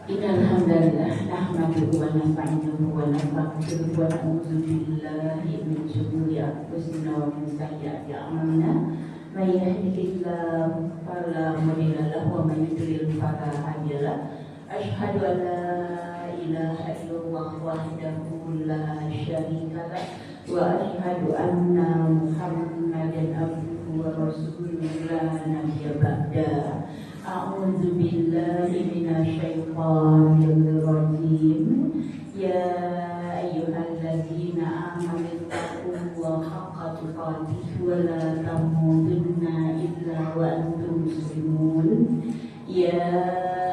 Innalhamdalillah nahmaduhu wa nasta'inuhu wa nastaghfiruhu wa na'udzu billahi min shururi anfusina wa min sayyiati a'malina. May yahdihillahu fala mudilla lahu wa may yudlil fala hadiya lahu. Asyhadu an la ilaha illallah wahdahu la syarika lahu wa asyhadu anna Muhammadan abduhu wa rasuluhu la nabiyya ba'da. A'udzu billahi minasyaitonir rajim. Ya ayyuhalladzina amanu taqullaha haqqa tuqatih wa la tamutunna illa wa antum muslimun. Ya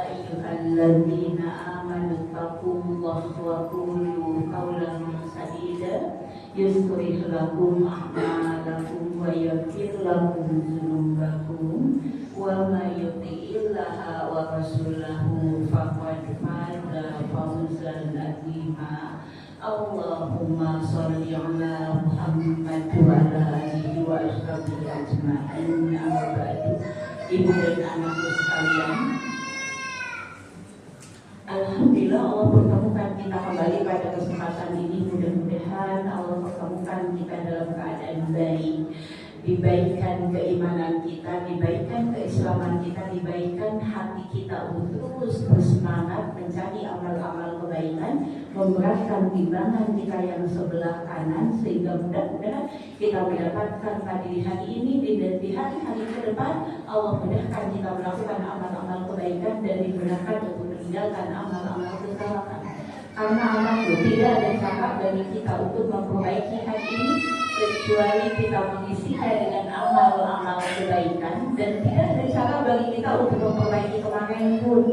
ayyuhalladzina amanu taqullaha wa qulu qawlan sadida yushrih lakum a'malakum wa yaghfir lakum dzunubakum wa may yuti'illaha wa rasulahu faqad faza fawzan 'azima. Allahumma shalli 'ala Muhammad wa 'ala alihi wa ashabihi ajma'in. Amma ba'du. Ibu dan anakku sekalian, alhamdulillah Allah pertemukan kita kembali pada kesempatan ini. Mudah-mudahan Allah pertemukan kita dalam keadaan baik, dibaikkan keimanan kita, dibaikkan keislaman kita, dibaikkan hati kita untuk terus bersemangat mencari amal-amal kebaikan, memberatkan timbangan kita yang sebelah kanan, sehingga mudah-mudahan kita mendapatkan pada hari ini dan di hari-hari ke depan Allah mudahkan kita melakukan amal-amal kebaikan dan dimudahkan untuk meninggalkan amal-amal kesalahan. Karena amal itu tidak ada cara bagi kita untuk memperbaiki hari ini kecuali kita mengisinya dengan amal-amal kebaikan, dan tidak ada cara bagi kita untuk memperbaiki kemarin pun.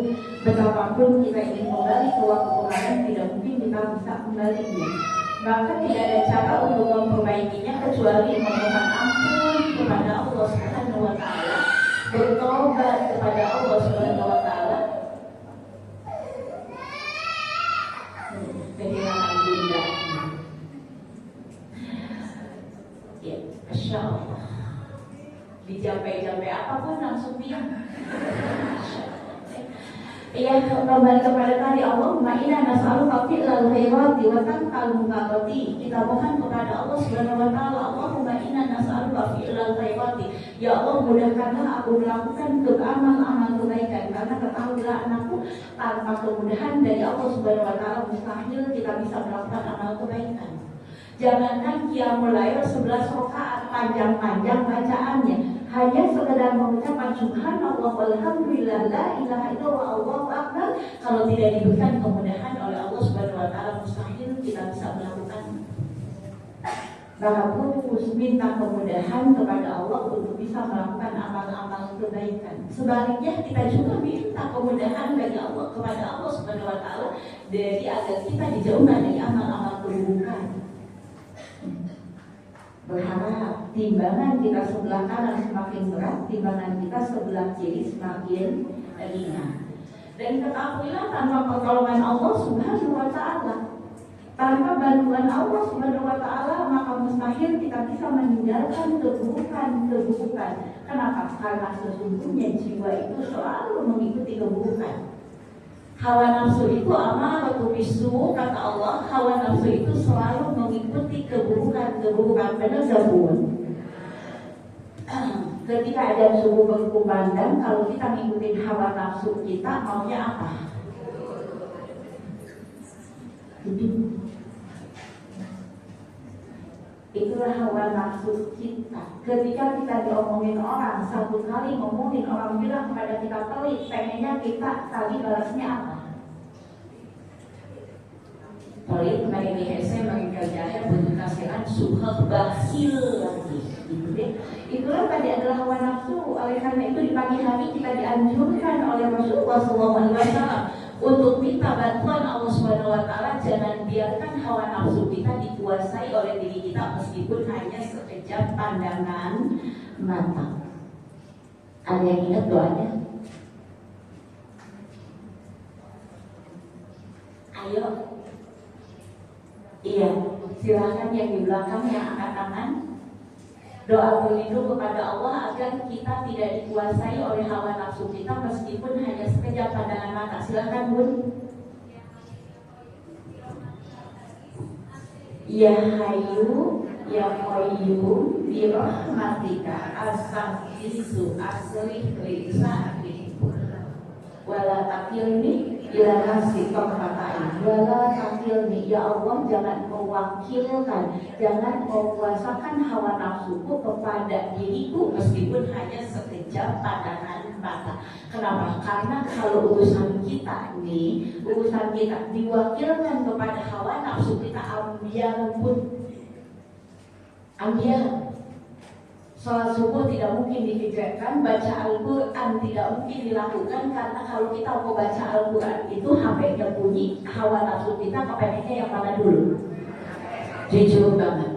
Betapapun kita ingin kembali ke waktu kemarin, tidak mungkin kita bisa kembalinya. Maka tidak ada cara untuk memperbaikinya kecuali memohon ampun kepada Allah Subhanahu wa Ta'ala, bertobat kepada Allah Subhanahu wa Ta'ala. Kehilangan dunia. Ya, Masya Allah. Dicapai-capai apapun langsung diam. Ya, kembali kepada tadi, Allahumma inna nas'aluka fi'lal khairati wa tarkal munkarati. Kita mohon kepada Allah Subhanahu wa Ta'ala, Allahumma inna nas'aluka fi'lal khairati. Ya Allah, mudahkanlah aku melakukan amal-amal kebaikan, karena ketahuilah anakku, tanpa kemudahan dari Allah Subhanahu wa Ta'ala mustahil kita bisa melakukan amal kebaikan. Jangankan qiyamul lail 11 rakaat panjang-panjang bacaannya, hanya sekedar mengucapkan subhanallah walhamdulillah la ilaha illallah Allahu akbar, kalau tidak diberikan kemudahan oleh Allah Subhanahu wa Ta'ala mustahil kita bisa melakukan. Maka terus minta kemudahan kepada Allah untuk bisa melakukan amal-amal kebaikan. Sebaliknya kita juga minta kemudahan bagi Allah kepada Allah Subhanahu wa Ta'ala dari agar kita dijauhkan dari amal-amal keburukan. Berharap timbangan kita sebelah kanan semakin berat, timbangan kita sebelah kiri semakin ringan. Dan ketahuilah, tanpa pertolongan Allah Subhanahu wa Ta'ala, tanpa bantuan Allah Subhanahu wa Ta'ala, maka mustahil kita bisa meninggalkan keburukan. Kenapa? Karena sesungguhnya jiwa itu selalu mengikuti keburukan. Hawa nafsu itu amaratu bisu, kata Allah. Hawa nafsu itu selalu mengikuti keburukan. Benar gak bun? Ketika ada subuh berkumandang, kalau kita ngikutin hawa nafsu kita, maunya apa? Itulah hawa nafsu kita. Ketika kita diomongin orang, satu kali ngomongin orang bilang kepada kita pelit, pengennya kita tadi balasnya apa? Pelit, main hese, main kerjanya, butuh nasihat, suhah, bakhil lagi. Gitu deh. Itulah tadi adalah hawa nafsu. Oleh karena itu di pagi hari kita dianjurkan oleh Rasulullah SAW untuk minta bantuan Allah Subhanahu wa Ta'ala. Jangan biarkan hawa nafsu kita dikuasai oleh diri kita meskipun hanya sekejap pandangan mata. Ada yang ingat doanya? Ayo. Iya, silakan yang di belakang yang angkat tangan. Doa berlindung kepada Allah agar kita tidak dikuasai oleh hawa nafsu kita meskipun hanya sekejap sekejap pandangan mata. Silakan Bun. Ya Hayyu Ya Qayyum bi rahmatika astaghfiru aslih li sa'ri wala takilni ila nafsi tarfatain wala takilni, ya Allah jangan mewakilkan, jangan menguasakan hawa nafsuku kepada diriku meskipun hanya sekejap pandangan mata. Kenapa? Karena kalau urusan kita diwakilkan kepada hawa nafsu kita, ambiar. Sholat subuh tidak mungkin dikerjakan, baca Al-Quran tidak mungkin dilakukan, karena kalau kita mau baca Al-Quran itu HP-nya bunyi, hawa nafsu kita kepengennya yang mana dulu? Jujur banget.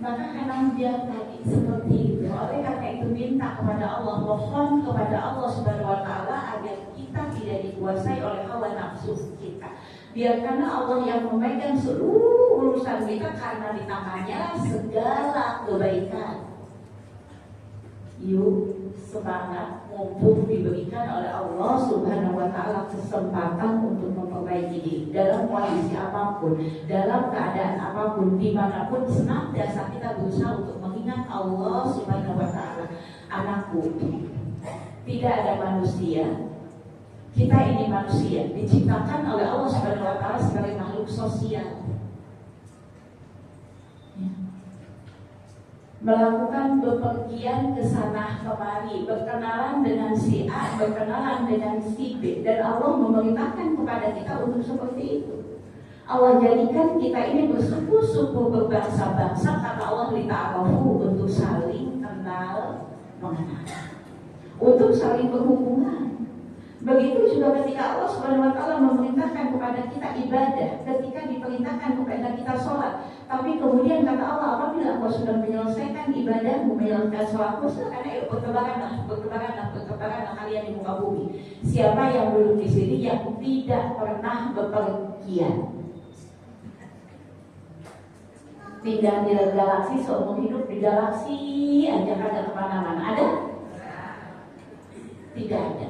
Maka karena dia tadi seperti itu, oleh karena itu minta kepada Allah, mohon kepada Allah Subhanahu Wa Taala agar kita tidak dikuasai oleh hawa nafsu kita. Biarkanlah Allah yang memegang seluruh urusan kita, karena di tangannya segala kebaikan. Yuk semangat, mumpung diberikan oleh Allah Subhanahu Wa Taala kesempatan untuk memperbaiki diri dalam kondisi apapun, dalam keadaan apapun, dimanapun, senantiasa kita berusaha untuk mengingat Allah Subhanahu Wa Taala. Anakku, tidak ada manusia. Kita ini manusia diciptakan oleh Allah Subhanahu Wa Taala sebagai makhluk sosial. Melakukan bepergian ke sana kemari, berkenalan dengan si A, berkenalan dengan si B, dan Allah memerintahkan kepada kita untuk seperti itu. Allah jadikan kita ini bersuku-suku, berbangsa-bangsa, kata Allah lita'arafu, untuk saling kenal mengenal, untuk saling berhubungan. Begitu juga ketika Allah Subhanahu Wa Taala memerintahkan kepada kita ibadah, ketika diperintahkan kepada kita sholat, tapi kemudian kata Allah, apabila engkau sudah menyelesaikan ibadahmu, menyelesaikan sholatmu, silakan ayo bertebaranlah kalian di muka bumi. Siapa yang duduk di sini yang tidak pernah bepergian, tinggal di galaksi, seumur hidup di galaksi aja, kagak kemana-mana, ada? Tidak ada.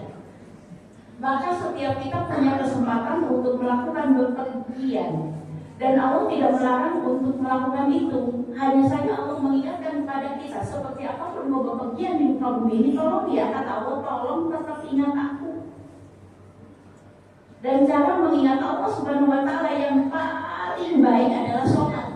Maka setiap kita punya kesempatan untuk melakukan bepergian, dan Allah tidak melarang untuk melakukan itu. Hanya saja Allah mengingatkan kepada kita, seperti apapun mau bepergian di muka bumi ini, tolong ya, kata Allah, tolong tetap ingat aku. Dan cara mengingat Allah Subhanahu Wa Taala yang paling baik adalah sholat.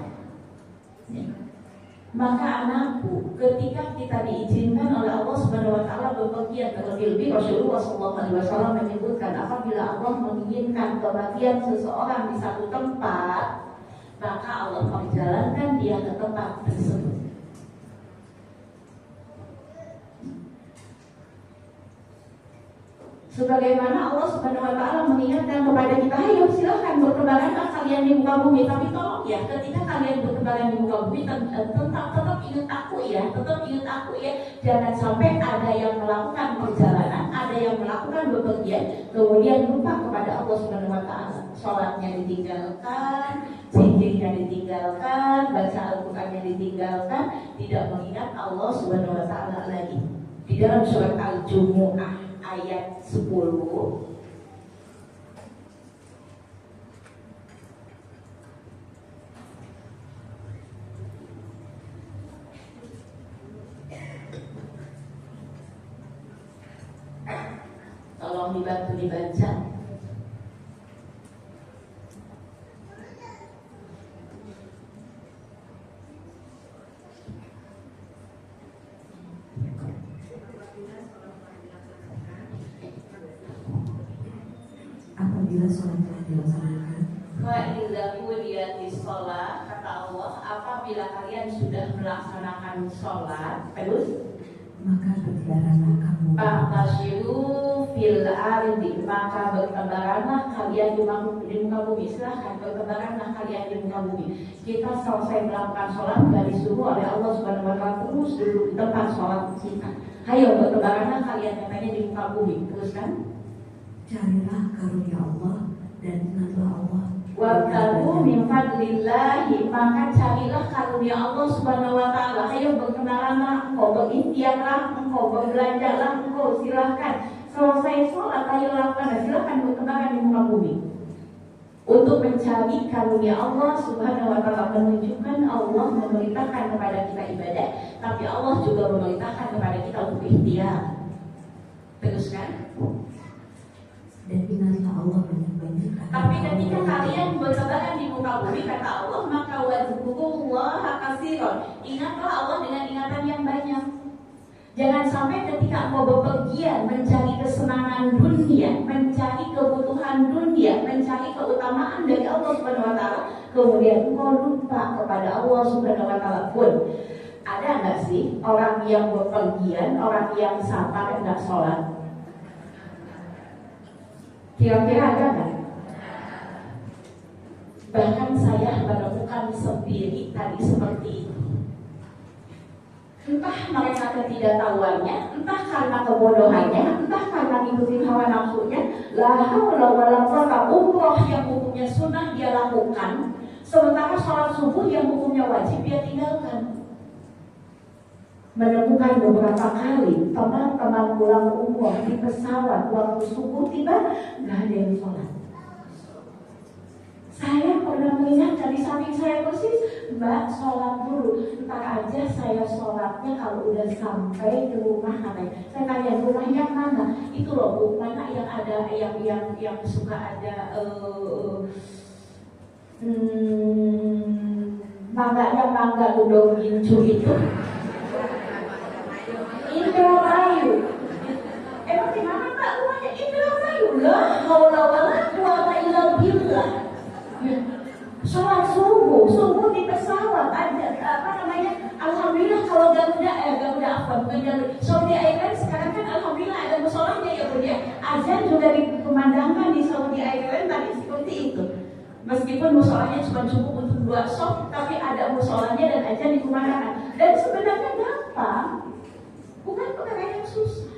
Maka anakku, ketika kita diizinkan oleh Allah Subhanahu Wa Taala bepergian, terlebih Rasulullah SAW menyebutkan, apabila Allah menginginkan kematian seseorang di satu tempat, maka Allah perjalankan dia ke tempat tersebut. Sebagaimana Allah Subhanahu Wa Taala mengingatkan kepada kita, ayo silahkan bertebaranlah kalian di muka bumi, tapi tolong ya, ketika kalian bertebaran di muka bumi, tetap ingat aku ya, jangan sampai ada yang melakukan perjalanan, ada yang melakukan bepergian, kemudian lupa kepada Allah Subhanahu Wa Taala. Sholatnya ditinggalkan, zikirnya ditinggalkan, baca Al-Qurannya ditinggalkan, tidak mengingat Allah Subhanahu Wa Taala lagi. Di dalam surat Al-Jumu'ah ayat 10, tolong dibantu dibaca. Apabila sholat telah dilaksanakan, Fa'idza qudiyatis shalah, kata Allah, apabila kalian sudah melaksanakan sholat, terus maka bertebaranlah kamu. Fa'tashiru fil ardi, maka bertebaranlah kalian di muka bumi. Silahkan bertebaranlah kalian di muka bumi. Kita selesai melakukan sholat, gak disuruh oleh Allah Subhanahu Wa Taala terus duduk di tempat sholat kita. Ayo bertebaranlah kalian, katanya di muka bumi. Terus kan? Carilah karunia Allah dan ingatlah Allah. Wabtagu min fadlillahi, maka carilah karunia Allah Subhanahu Wa Taala. Ayo berkenalanlah engkau, berikhtiarlah engkau, berbelanjalah engkau, Bahkan selesai sholat, ayo lakukan, silakan berkembangkan di muka bumi untuk mencari karunia Allah Subhanahu wa Ta'ala, menunjukkan Allah memerintahkan kepada kita ibadah, tapi Allah juga memerintahkan kepada kita untuk ikhtiar. Teruskan. Dan ingatlah Allah banyak-banyak. Tapi ketika kalian bertebaran di muka bumi, kata Allah, maka wazkurullaha katsiran. Ingatlah Allah dengan ingatan yang banyak. Jangan sampai ketika engkau bepergian mencari kesenangan dunia, mencari kebutuhan dunia, mencari keutamaan dari Allah Subhanahu wa Ta'ala, kemudian engkau lupa kepada Allah Subhanahu wa Ta'ala pun. Ada nggak sih orang yang bepergian, orang yang sabar nggak sholat? Kira-kira ada nggak? Bahkan saya menemukan sendiri tadi seperti itu. Entah mereka ketidaktahuannya, entah karena kebodohannya, entah karena ngikutin hawa nafsunya, la haula wala quwwata, umroh yang hukumnya sunnah dia lakukan, sementara sholat subuh yang hukumnya wajib dia tinggalkan. Menemukan beberapa kali teman-teman pulang umroh di pesawat waktu subuh tiba, nggak ada yang sholat. Saya pernah mengingatkan di samping saya persis, Mbak sholat dulu, ntar aja saya sholatnya kalau udah sampai ke rumah katanya. Saya tanya rumahnya mana? Itu loh Bu, mana yang ada yang suka ada mangga udang gincu itu. Indramayu. Emang di mana Mbak rumahnya? Indramayu lah. Haula wala quwwata illa billah. Sholat subuh di pesawat ada alhamdulillah kalau Saudi Airlines sekarang kan alhamdulillah ada musholahnya ya Bu ya. Azan juga dikumandangkan di Saudi Airlines tadi seperti itu. Meskipun musholahnya cuma cukup untuk 2 shop, tapi ada musholahnya dan azan dikumandangkan. Dan sebenarnya gampang, bukan perkara yang susah.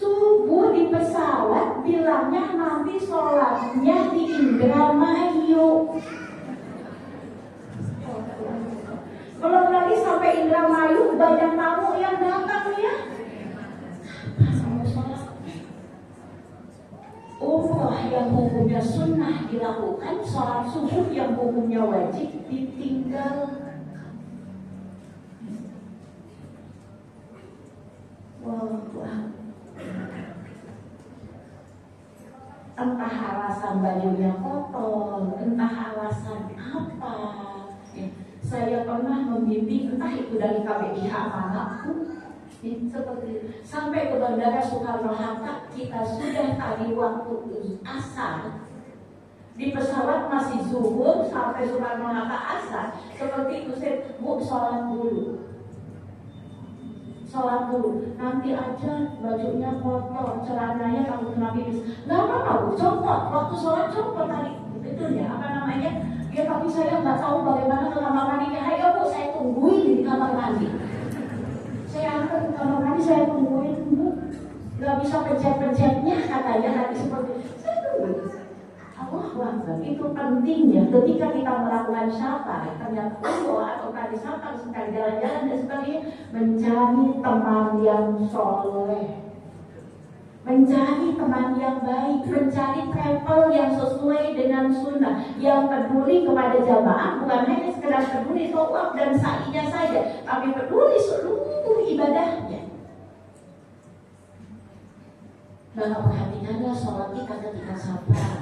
Subuh di pesawat bilangnya nanti sholatnya di Indramayu. Belum lagi sampai Indramayu banyak tamu yang datang ya. Sama sholat. Umroh yang hukumnya sunnah dilakukan, sholat subuh yang hukumnya wajib ditinggalkan. Wah. Entah alasan bajunya kotor, entah alasan apa. Saya pernah membimbing, entah itu dari KBIH manapun, seperti sampai ke Bandara Soekarno-Hatta, kita sudah tadi waktu asar. Di pesawat masih zuhur sampai Soekarno-Hatta asar. Seperti itu saya, Bu, sholat dulu. Nanti aja bajunya kotor, celananya kamu kena pipis. Gak apa-apa, copot, waktu sholat copot tadi. Itu ya, ya tapi saya nggak tahu bagaimana ke kamar mandinya. Ayo Bu, saya tungguin di kamar mandi. Saya antar ke kamar mandi, saya tungguin Bu. Gak bisa pencet-pencetnya katanya tadi seperti itu. Saya tungguin. Itu pentingnya ketika kita melakukan syafaat, ternyata atau tadi syafaat, sekali jalan-jalan dan sebagainya, mencari teman yang soleh, mencari teman yang baik, mencari travel yang sesuai dengan sunnah, yang peduli kepada jamaah, bukan hanya sekedar peduli tawaf dan sa'inya saja, tapi peduli seluruh ibadahnya. Maka perhatikanlah sholat kita ketika sabar.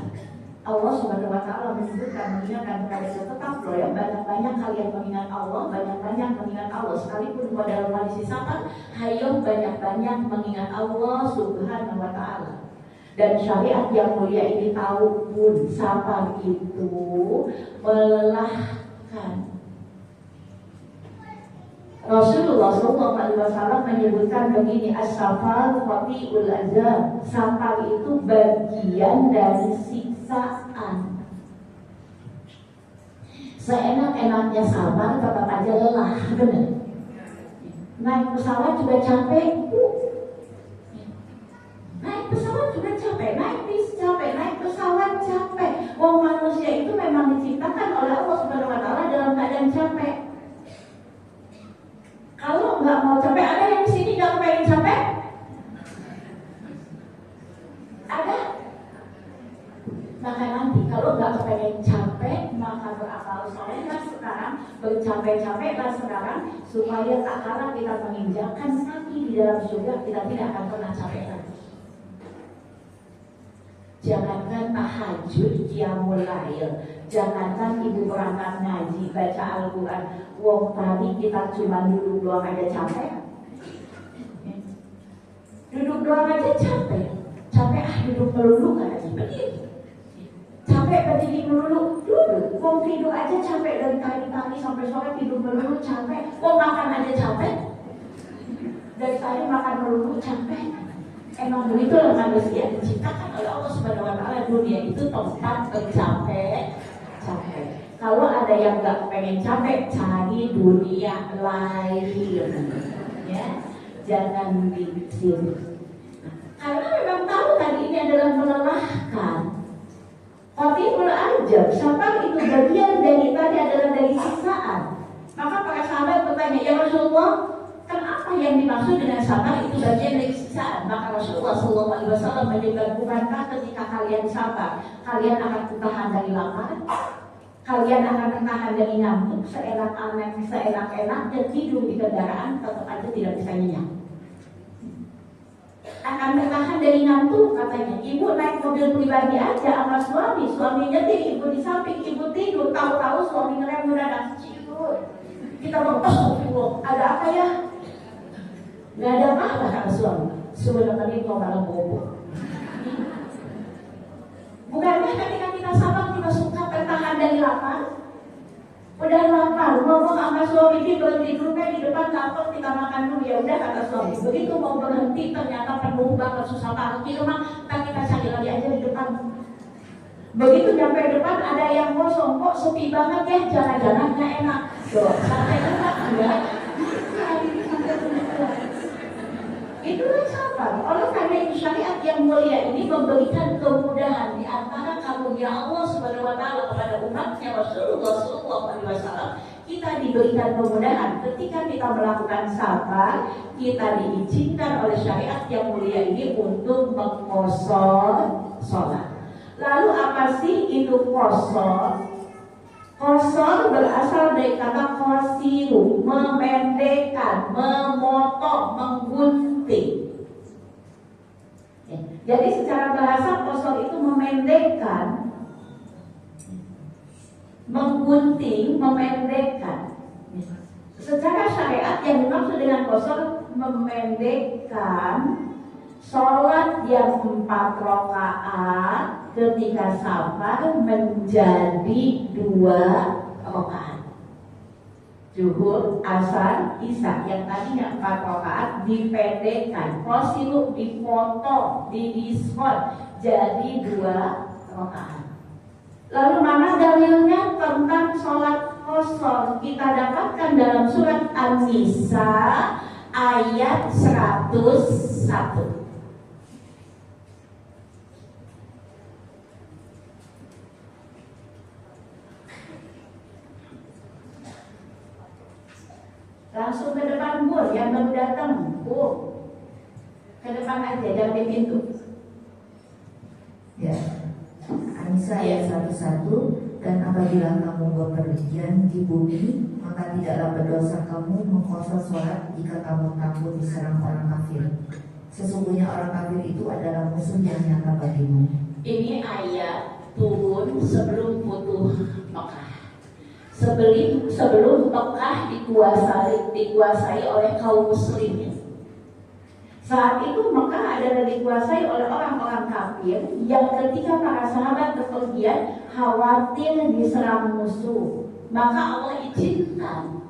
Allah Subhanahu wa Ta'ala menyebutkan, mengingatkan kepada kita, tetap loh ya, banyak-banyak kalian mengingat Allah, banyak-banyak mengingat Allah. Sekalipun pada kondisi sabar, hayo banyak-banyak mengingat Allah Subhanahu wa Ta'ala. Dan syariat yang mulia ini tahu pun sabar itu melelahkan. Rasulullah SAW menyebutkan begini, as-safar qati'ul azab. Sabar itu bagian dari siksaan. Seenak-enaknya sabar tetap aja lelah, benar. Naik pesawat juga capek, naik pesawat juga capek, naik bis capek, naik pesawat capek. Wong manusia itu memang diciptakan oleh Allah Subhanahu wa Ta'ala dalam keadaan capek. sekarang, bercapek-capeklah sekarang supaya tak kalah kita menginjakkan kaki di dalam surga, kita tidak akan pernah capek lagi. Jangankan tahajud, qiyamul lail, jangankan ibu berangkat ngaji, baca Al-Quran, wong tadi kita cuma duduk doang aja capek. Duduk doang aja capek. Capek duduk melulu nggak lagi berdiri. Capek berdiri melulu, duduk. Wong tidur aja capek dari pagi sampai sore tidur melulu capek. Wong makan aja capek. Dari tadi makan melulu capek. Emang begitulah manusia diciptakan oleh Allah Subhanahu Wa Taala. Dunia itu tempat bercapek. Kalau ada yang nggak pengen capek, cari dunia lain, ya. Jangan di sini. Karena memang tahu tadi ini adalah melelahkan. Qatibul ajab, safar itu bagian dari tadi adalah dari siksaan. Maka para sahabat bertanya, ya Rasulullah, kenapa yang dimaksud dengan safar itu bagian dari siksaan? Maka Rasulullah SAW menyebutkan, bukankah ketika kalian safar, kalian akan tertahan dari lapar, kalian akan tertahan dari ngantuk, seenak-enaknya tidur di kendaraan, tetap aja tidak bisa nyenyak. Akan bertahan dari ngantuk katanya. Ibu naik mobil pribadi aja sama suami nyetir, ibu di samping, ibu tidur, tahu-tahu suami ngerem mendadak tidur. Kita berpes, ada apa ya? Nggak ada apa-apa kata suami. Sebenarnya kau malah bobo. Bukankah ketika kita sabar kita suka bertahan dari lapar? Udah lapar, ngomong sama suami dia berhenti dulu di depan lapar, kita makan dulu, ya udah kata suami. Begitu mau berhenti ternyata penuh banget, susah banget di rumah, kita cari lagi aja di depan. Begitu sampai depan ada yang kosong, kok sepi banget ya, jangan-jangan nggak enak. Tuh, sampai enak enggak? Itulah sabar. Oleh karena itu syariat yang mulia ini memberikan kemudahan di antara karunia Allah Subhanahu Wa Taala kepada umatnya Rasulullah SAW. Kita diberikan kemudahan ketika kita melakukan sabar, kita diizinkan oleh syariat yang mulia ini untuk mengqashar sholat. Lalu apa sih itu qashar? Qashar berasal dari kata qasiru, memendekkan, memotong, menggunting. Jadi secara bahasa qashar itu memendekkan, menggunting, memendekkan. Secara syariat yang dimaksud dengan qashar memendekkan sholat yang 4 rakaat ketika safar menjadi 2 rakaat. Zuhur, asar, isya yang tadinya 4 rakaat dipendekkan, qasiru dipotong, didiskon jadi 2 rakaat. Lalu mana dalilnya tentang sholat qashar? Kita dapatkan dalam surat An-Nisa ayat 101. Langsung ke depan Bu, yang baru datang Bu, ke depan aja, jangan di pintu. Ya, An-Nisa ayat 101. Dan apabila kamu bepergian di bumi, maka tidaklah berdosa kamu mengqashar sholat jika kamu takut diserang orang kafir. Sesungguhnya orang kafir itu adalah musuh yang nyata bagimu. Ini ayat turun sebelum Futuh Makkah. Sebelum Mekah dikuasai oleh kaum muslimin. Saat itu Mekah adalah dikuasai oleh orang-orang kafir yang ketika para sahabat bepergian khawatir diserang musuh. Maka Allah izinkan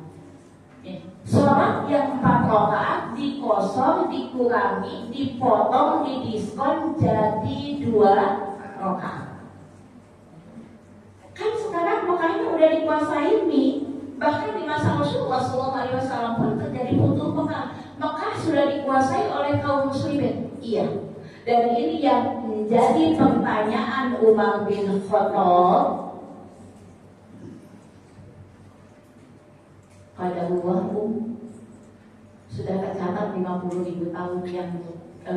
sholat yang 4 rakaat dikosong, dikurangi, dipotong, didiskon jadi 2 rakaat. Kan sekarang Mekahnya udah dikuasai nih. Bahkan di masa Rasulullah SAW pun terjadi Futuh Mekah. Mekah sudah dikuasai oleh kaum muslimin. Iya. Dan ini yang menjadi pertanyaan Umar bin Khattab pada sudah tercatat 50.000 tahun yang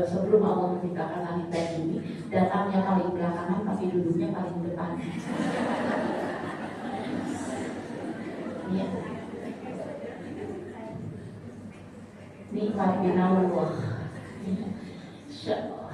sebelum Allah menciptakan langit dan bumi, datangnya paling belakangan tapi duduknya paling depan. Ya. Nikmat minallah. Insyaallah.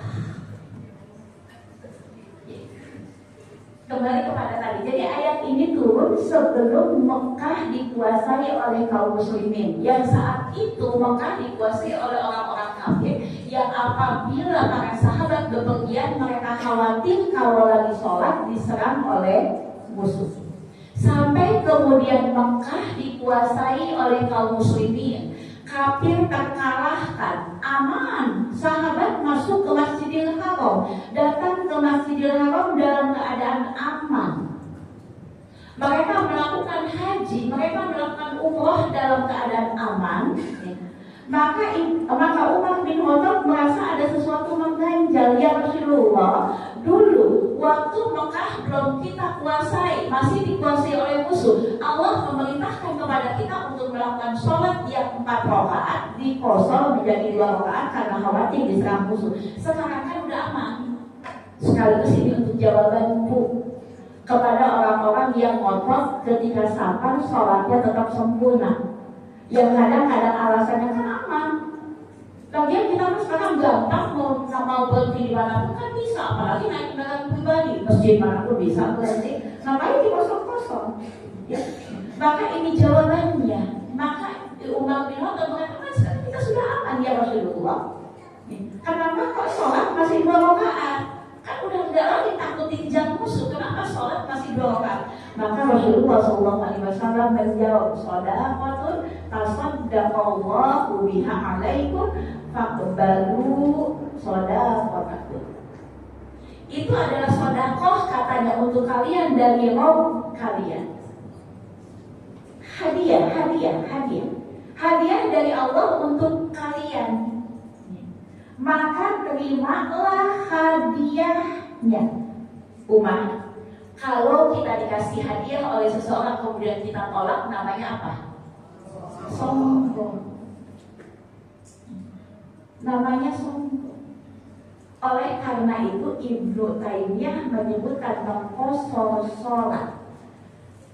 Kembali kepada tadi. Jadi ayat ini turun sebelum Mekah dikuasai oleh kaum muslimin. Yang saat itu Mekah dikuasai oleh orang-orang kafir yang apabila para sahabat bepergian mereka khawatir kalau lagi sholat diserang oleh musuh. Sampai kemudian Mekah dikuasai oleh kaum muslimin. Kafir terkalahkan, aman. Sahabat masuk ke Masjidil Haram, datang ke Masjidil Haram dalam keadaan aman. Mereka melakukan haji, mereka melakukan umroh dalam keadaan aman. Maka Umar bin Khattab merasa ada sesuatu mengganjal. Ya Rasulullah, dulu waktu Mekah belum kita kuasai, masih dikuasai oleh musuh, Allah memerintahkan kepada kita untuk melakukan sholat yang 4 rakaat dikosor menjadi 2 rakaat karena khawatir diserang musuh. Sekarang kan udah aman. Sekaligus ini untuk jawabanku kepada orang-orang yang ngotot ketika safar sholatnya tetap sempurna. Yang kadang-kadang alasannya kan aman. Lagian kita sekarang gampang mau berhenti di mana pun kan bisa, apalagi naik kendaraan pribadi, masjid manapun bisa berhenti. Ngapain di kosong-kosong? Ya. Maka ini jawabannya. Maka Umar bin Khattab mengatakan sekarang kita sudah aman ya Rasulullah. Kenapa kok sholat masih 2 rakaat? Kan udah enggak lagi takut dijam musuh. Kenapa sholat masih 2 rakaat? Maka Rasulullah SAW menjawab, shadaqatun tasaddaqallahu biha alaikum faqbalu shadaqatakum. Itu adalah sedekah katanya untuk kalian dari Rabb kalian. Hadiah dari Allah untuk kalian. Maka terimalah hadiahnya. Umar, kalau kita dikasih hadiah oleh seseorang kemudian kita tolak, namanya apa? Sombong. Namanya sombong. Oleh karena itu Ibnu Taimiyah menyebutkan mengkosor sholat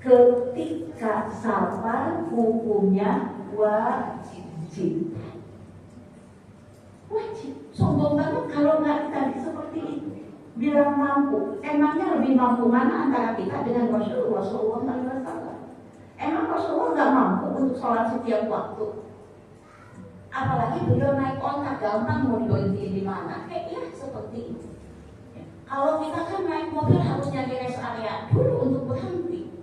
ketika safar hukumnya wajib. Sombong banget kalau nggak tadi seperti itu. Bilang mampu, emangnya lebih mampu mana antara kita dengan Rasulullah SAW? Emang Rasulullah nggak mampu untuk sholat setiap waktu? Apalagi beliau naik onta, gampang mau berhenti di mana? Ya seperti itu. Kalau kita kan naik mobil harus nyari rest area dulu untuk berhenti.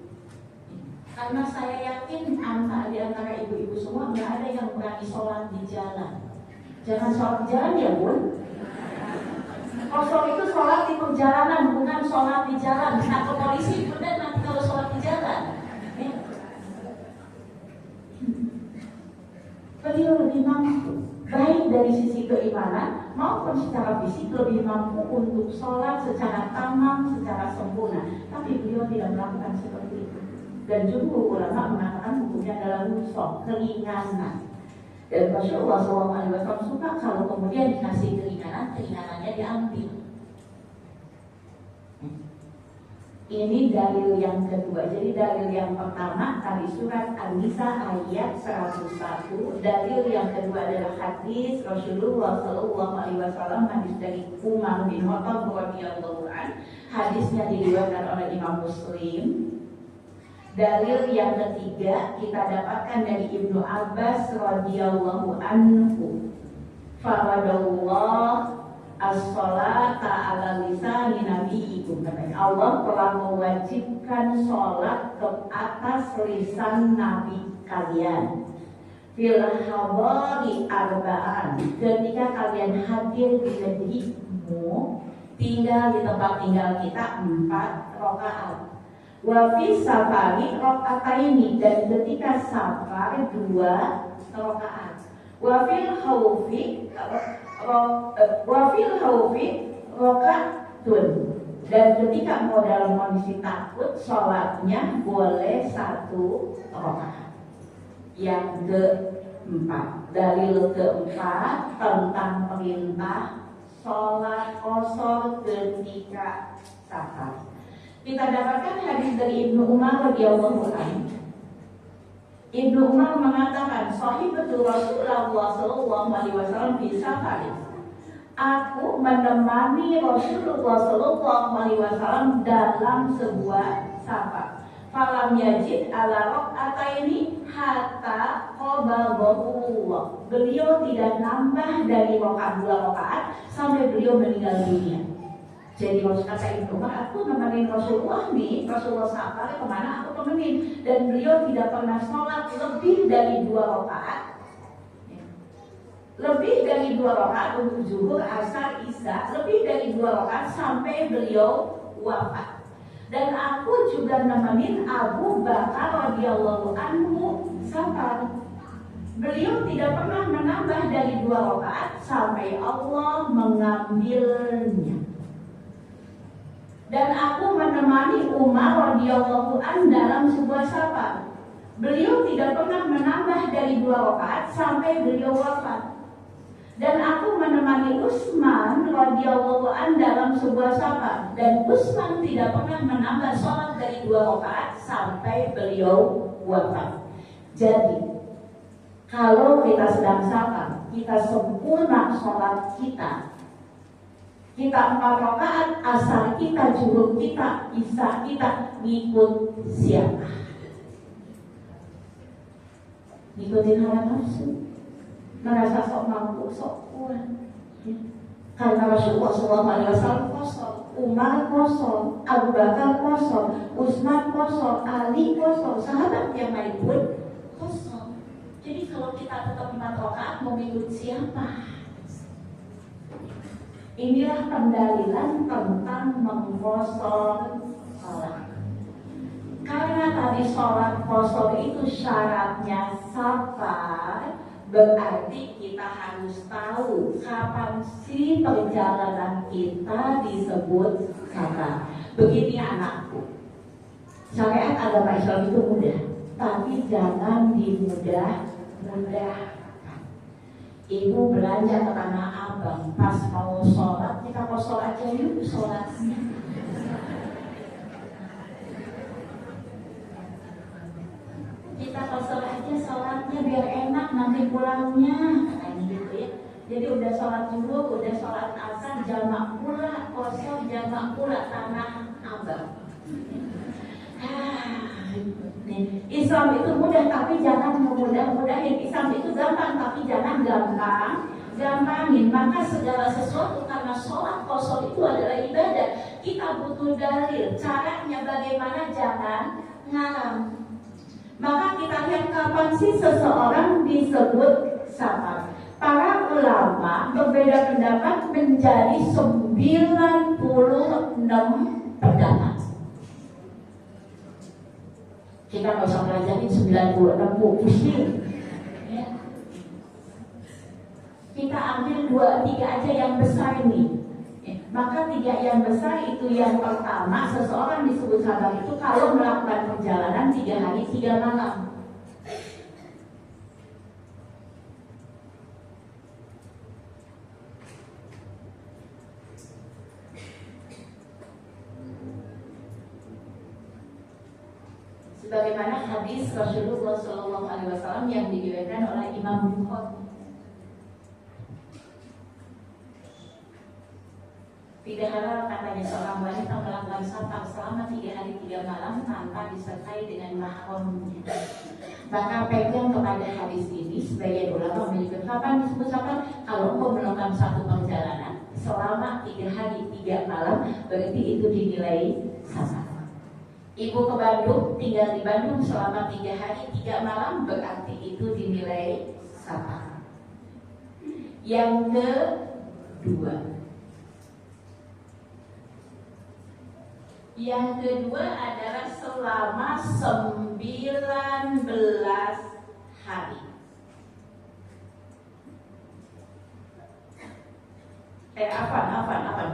Karena saya yakin di antara ibu-ibu semua nggak ada yang berani sholat di jalan. Jangan sholat di jalan ya Bun. Kosong itu sholat di perjalanan, bukan sholat di jalan. Nah ke polisi benar nanti kalau sholat di jalan. Beliau lebih mampu, baik dari sisi keimanan maupun secara fisik lebih mampu untuk sholat secara tamam, secara sempurna. Tapi beliau tidak melakukan seperti itu. Dan jumhur ulama mengatakan hukumnya adalah rusuk, keringanan. Dan Rasulullah SAW suka kalau kemudian dikasih keringanan, keringanannya diambil. Ini dalil yang kedua. Jadi dalil yang pertama dari surat An-Nisa ayat 101. Dalil yang kedua adalah hadis Rasulullah SAW, hadis dari Umar bin Khattab radhiyallahu anhu. Hadisnya diriwayatkan oleh Imam Muslim. Dalil yang ketiga kita dapatkan dari Ibnu Abbas radhiyallahu anhu. Faradallah as-sholata ala lisani nabiyyikum, katanya Allah telah mewajibkan sholat ke atas lisan nabi kalian. Fil hadari arba'an, ketika kalian hadir di negerimu, tinggal di tempat tinggal kita 4 rakaat. Wa fi safari raka'ataini, dan ketika safar 2 rakaat. Wa fil khaufi raka'atun, dan ketika mau dalam kondisi takut sholatnya boleh 1 rakaat. Yang keempat, dalil keempat tentang perintah sholat qashar ketika safar. Kita dapatkan hadis dari Ibnu Umar radhiyallahu anhu. Ibnu Umar mengatakan, Sahibatul Rasulullah sallallahu alaihi wasallam fi safarin. Aku menemani Rasulullah sallallahu alaihi wasallam dalam sebuah safar. Falam yajid ala raq'ataini hatta qabadahullah. Beliau tidak nambah dari rakaat 2 rakaat sampai beliau meninggal dunia. Jadi kata Ibnu Umar, aku nemenin Rasulullah nih, Rasulullah safar kemana aku temenin, dan beliau tidak pernah sholat lebih dari 2 rakaat. Lebih dari 2 rakaat untuk zuhur, asar, isya, lebih dari 2 rakaat sampai beliau wafat. Dan aku juga nemenin Abu Bakar radhiyallahu anhu safar. Beliau tidak pernah menambah dari 2 rakaat sampai Allah mengambilnya. Dan aku menemani Umar radhiyallahu anhu dalam sebuah safar. Beliau tidak pernah menambah dari 2 rakaat sampai beliau wafat. Dan aku menemani Utsman radhiyallahu anhu dalam sebuah safar, dan Utsman tidak pernah menambah sholat dari 2 rakaat sampai beliau wafat. Jadi kalau kita sedang safar, kita sempurna sholat kita 4 rakaat, asar kita, zuhur kita, isya kita, ngikut siapa? Ngikutin hawa nafsu, merasa sok mampu, sok kuat. Karena Rasulullah SAW kosong, Umar kosong, Abu Bakar kosong, Utsman kosong, Ali kosong, sahabat yang lain pun kosong. Jadi kalau kita tetap 4 rakaat, mau ikut siapa? Inilah pendalilan tentang mengkosong sholat. Karena tadi sholat kosong itu syaratnya safar, berarti kita harus tahu kapan sih perjalanan kita disebut safar. Begini anakku, syariat agama Islam itu mudah, tapi jangan dimudah-mudahkan. Ibu belanja ke Tanah Abang, pas mau sholat, kita kosong aja yuk sholatnya. Kita kosong aja sholatnya biar enak nanti pulangnya, katanya gitu ya. Jadi udah sholat dulu, udah sholat asar, jamak pula, kosong jamak pula Tanah Abang. Islam itu mudah, tapi jangan memudah-mudahin. Islam itu gampang, tapi jangan gampangin. Maka segala sesuatu, karena sholat kosong itu adalah ibadah, kita butuh dalil. Caranya bagaimana? Jangan ngarang. Maka kita lihat kapan sih seseorang disebut safar. Para ulama berbeda pendapat menjadi 96 pendapat. Kita nggak usah pelajarin 96 pusing. Ya. Kita ambil 2-3 aja yang besar ini. Maka 3 yang besar itu, yang pertama, seseorang disebut sabar itu kalau melakukan perjalanan 3 hari 3 malam. Sebagaimana hadis Rasulullah SAW yang diriwayatkan oleh Imam Bukhari. Tidak halal katanya seorang wanita melakukan safar selama 3 hari 3 malam tanpa disertai dengan mahramnya. Maka pegang kepada hadis ini, sebagian ulama memiliki kapan disebut safar. Kalau engkau melakukan satu perjalanan selama 3 hari 3 malam, berarti itu dinilai safar. Ibu ke Bandung, tinggal di Bandung selama 3 hari 3 malam, berarti itu dinilai safar. Yang kedua adalah selama 19 hari.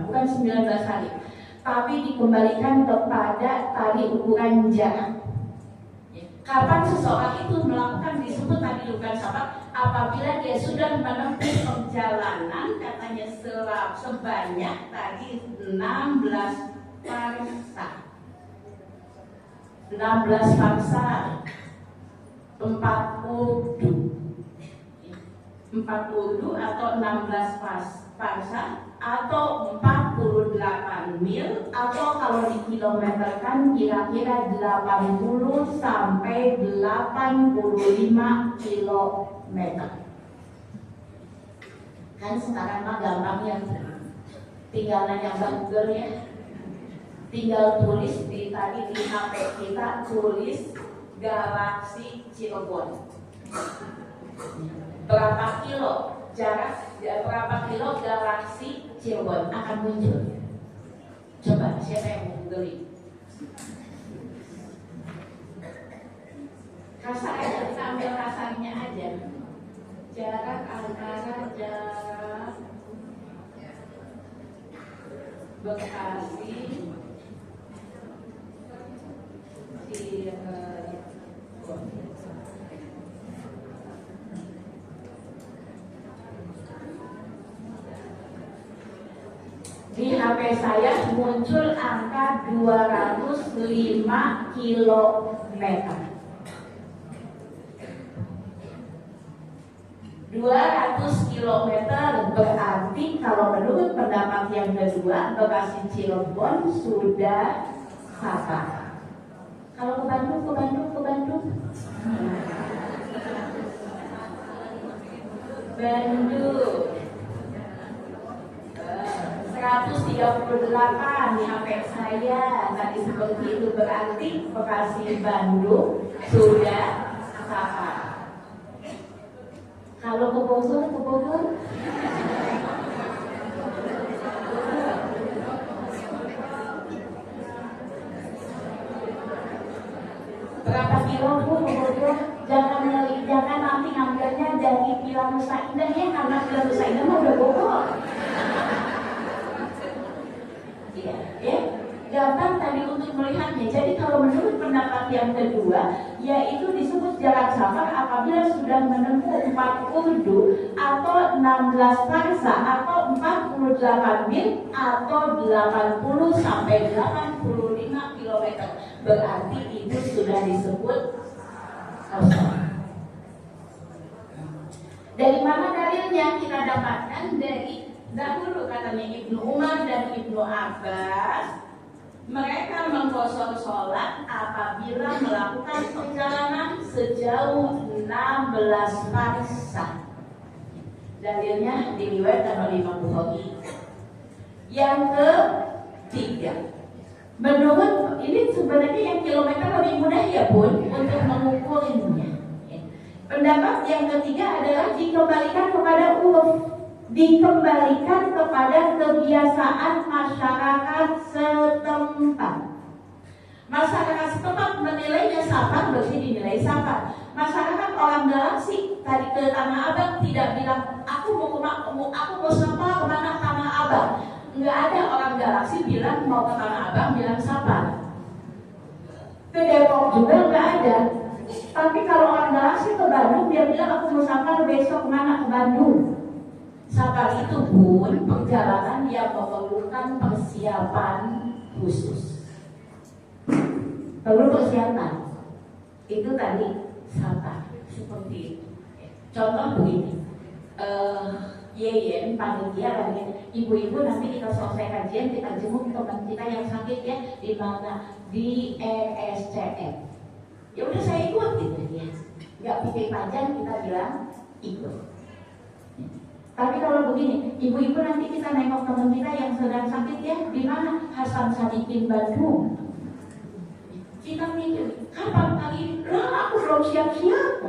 Bukan 19 hari, tapi dikembalikan kepada tali ukuran jam. Kapan seseorang itu melakukan disebut tadi bukan safar? Apabila dia sudah menempuh perjalanan, katanya sebanyak tadi 16 parsa. 4 wudhu. 4 wudhu atau 16 parsa atau 48 mil, atau kalau dikilometerkan kira-kira 80 sampai 85 kilometer. Kan sekarang mah gampang ya, tinggal nanya Google ya, tinggal tulis di HP kita, tulis Galaksi Cirebon. Berapa kilo jarak, berapa kilo Galaksi Cirebon akan muncul. Coba siapa yang mau googling? Kasar aja, kita ambil kasarnya aja. Jarak antara Bekasi Cirebon. Di HP saya muncul angka 205 kilometer. 200 kilometer berarti kalau menurut pendapat yang kedua, Bekasi Cirebon sudah apa? Kalau ke Bandung, Bandung 138 di HP saya tadi seperti itu, berarti Bekasi Bandung sudah apa? Kalau ke Bogor berapa kilo Bu ke Bogor? Jangan nanti ngambilnya dari Villa Nusa Indah ya, karena Villa Nusa Indah mah udah Bogor. Ya, gampang tadi untuk melihatnya. Jadi kalau menurut pendapat yang kedua, yaitu disebut jarak safar apabila sudah menempuh 4 wudhu atau 16 parsa atau 48 mil atau 80 sampai 85 km. Berarti itu sudah disebut safar. Dari mana dalilnya? Kita dapatkan dari dahulu katanya Ibnu Umar dan Ibnu Abbas, mereka mengkosor sholat apabila melakukan perjalanan sejauh 16 parsa. Dalilnya diriwayatkan oleh Imam Bukhari. Yang ketiga, menurut ini sebenarnya yang kilometer lebih mudah ya Bun untuk mengukurnya. Pendapat yang ketiga adalah dikembalikan kepada uruf, dikembalikan kepada kebiasaan masyarakat setempat. Masyarakat setempat menilainya safar, berarti dinilai safar. Masyarakat orang Galaksi tadi ke Tanah Abang tidak bilang aku mau safar kemana Tanah Abang. Nggak ada orang Galaksi bilang mau ke Tanah Abang bilang safar. Ke Depok juga nggak ada. Tapi kalau orang Galaksi ke Bandung dia bilang aku mau safar besok kemana, ke Bandung. Safar itu pun perjalanan yang memerlukan persiapan khusus. Perlu persiapan. Itu tadi safar seperti itu. Contoh begini, Yeyen panitia lagi, ibu-ibu nanti kita selesai kajian kita jenguk teman kita yang sakit ya di mana, di RSCM. Ya udah saya ikut gitu ya. Nggak pikir panjang kita bilang ikut. Tapi kalau begini, ibu-ibu nanti kita nengok teman kita yang sedang sakit ya, di mana? Hasan Sadikin Bandung. Kita mikir, kapan kali ini? Lah aku belum siap-siap.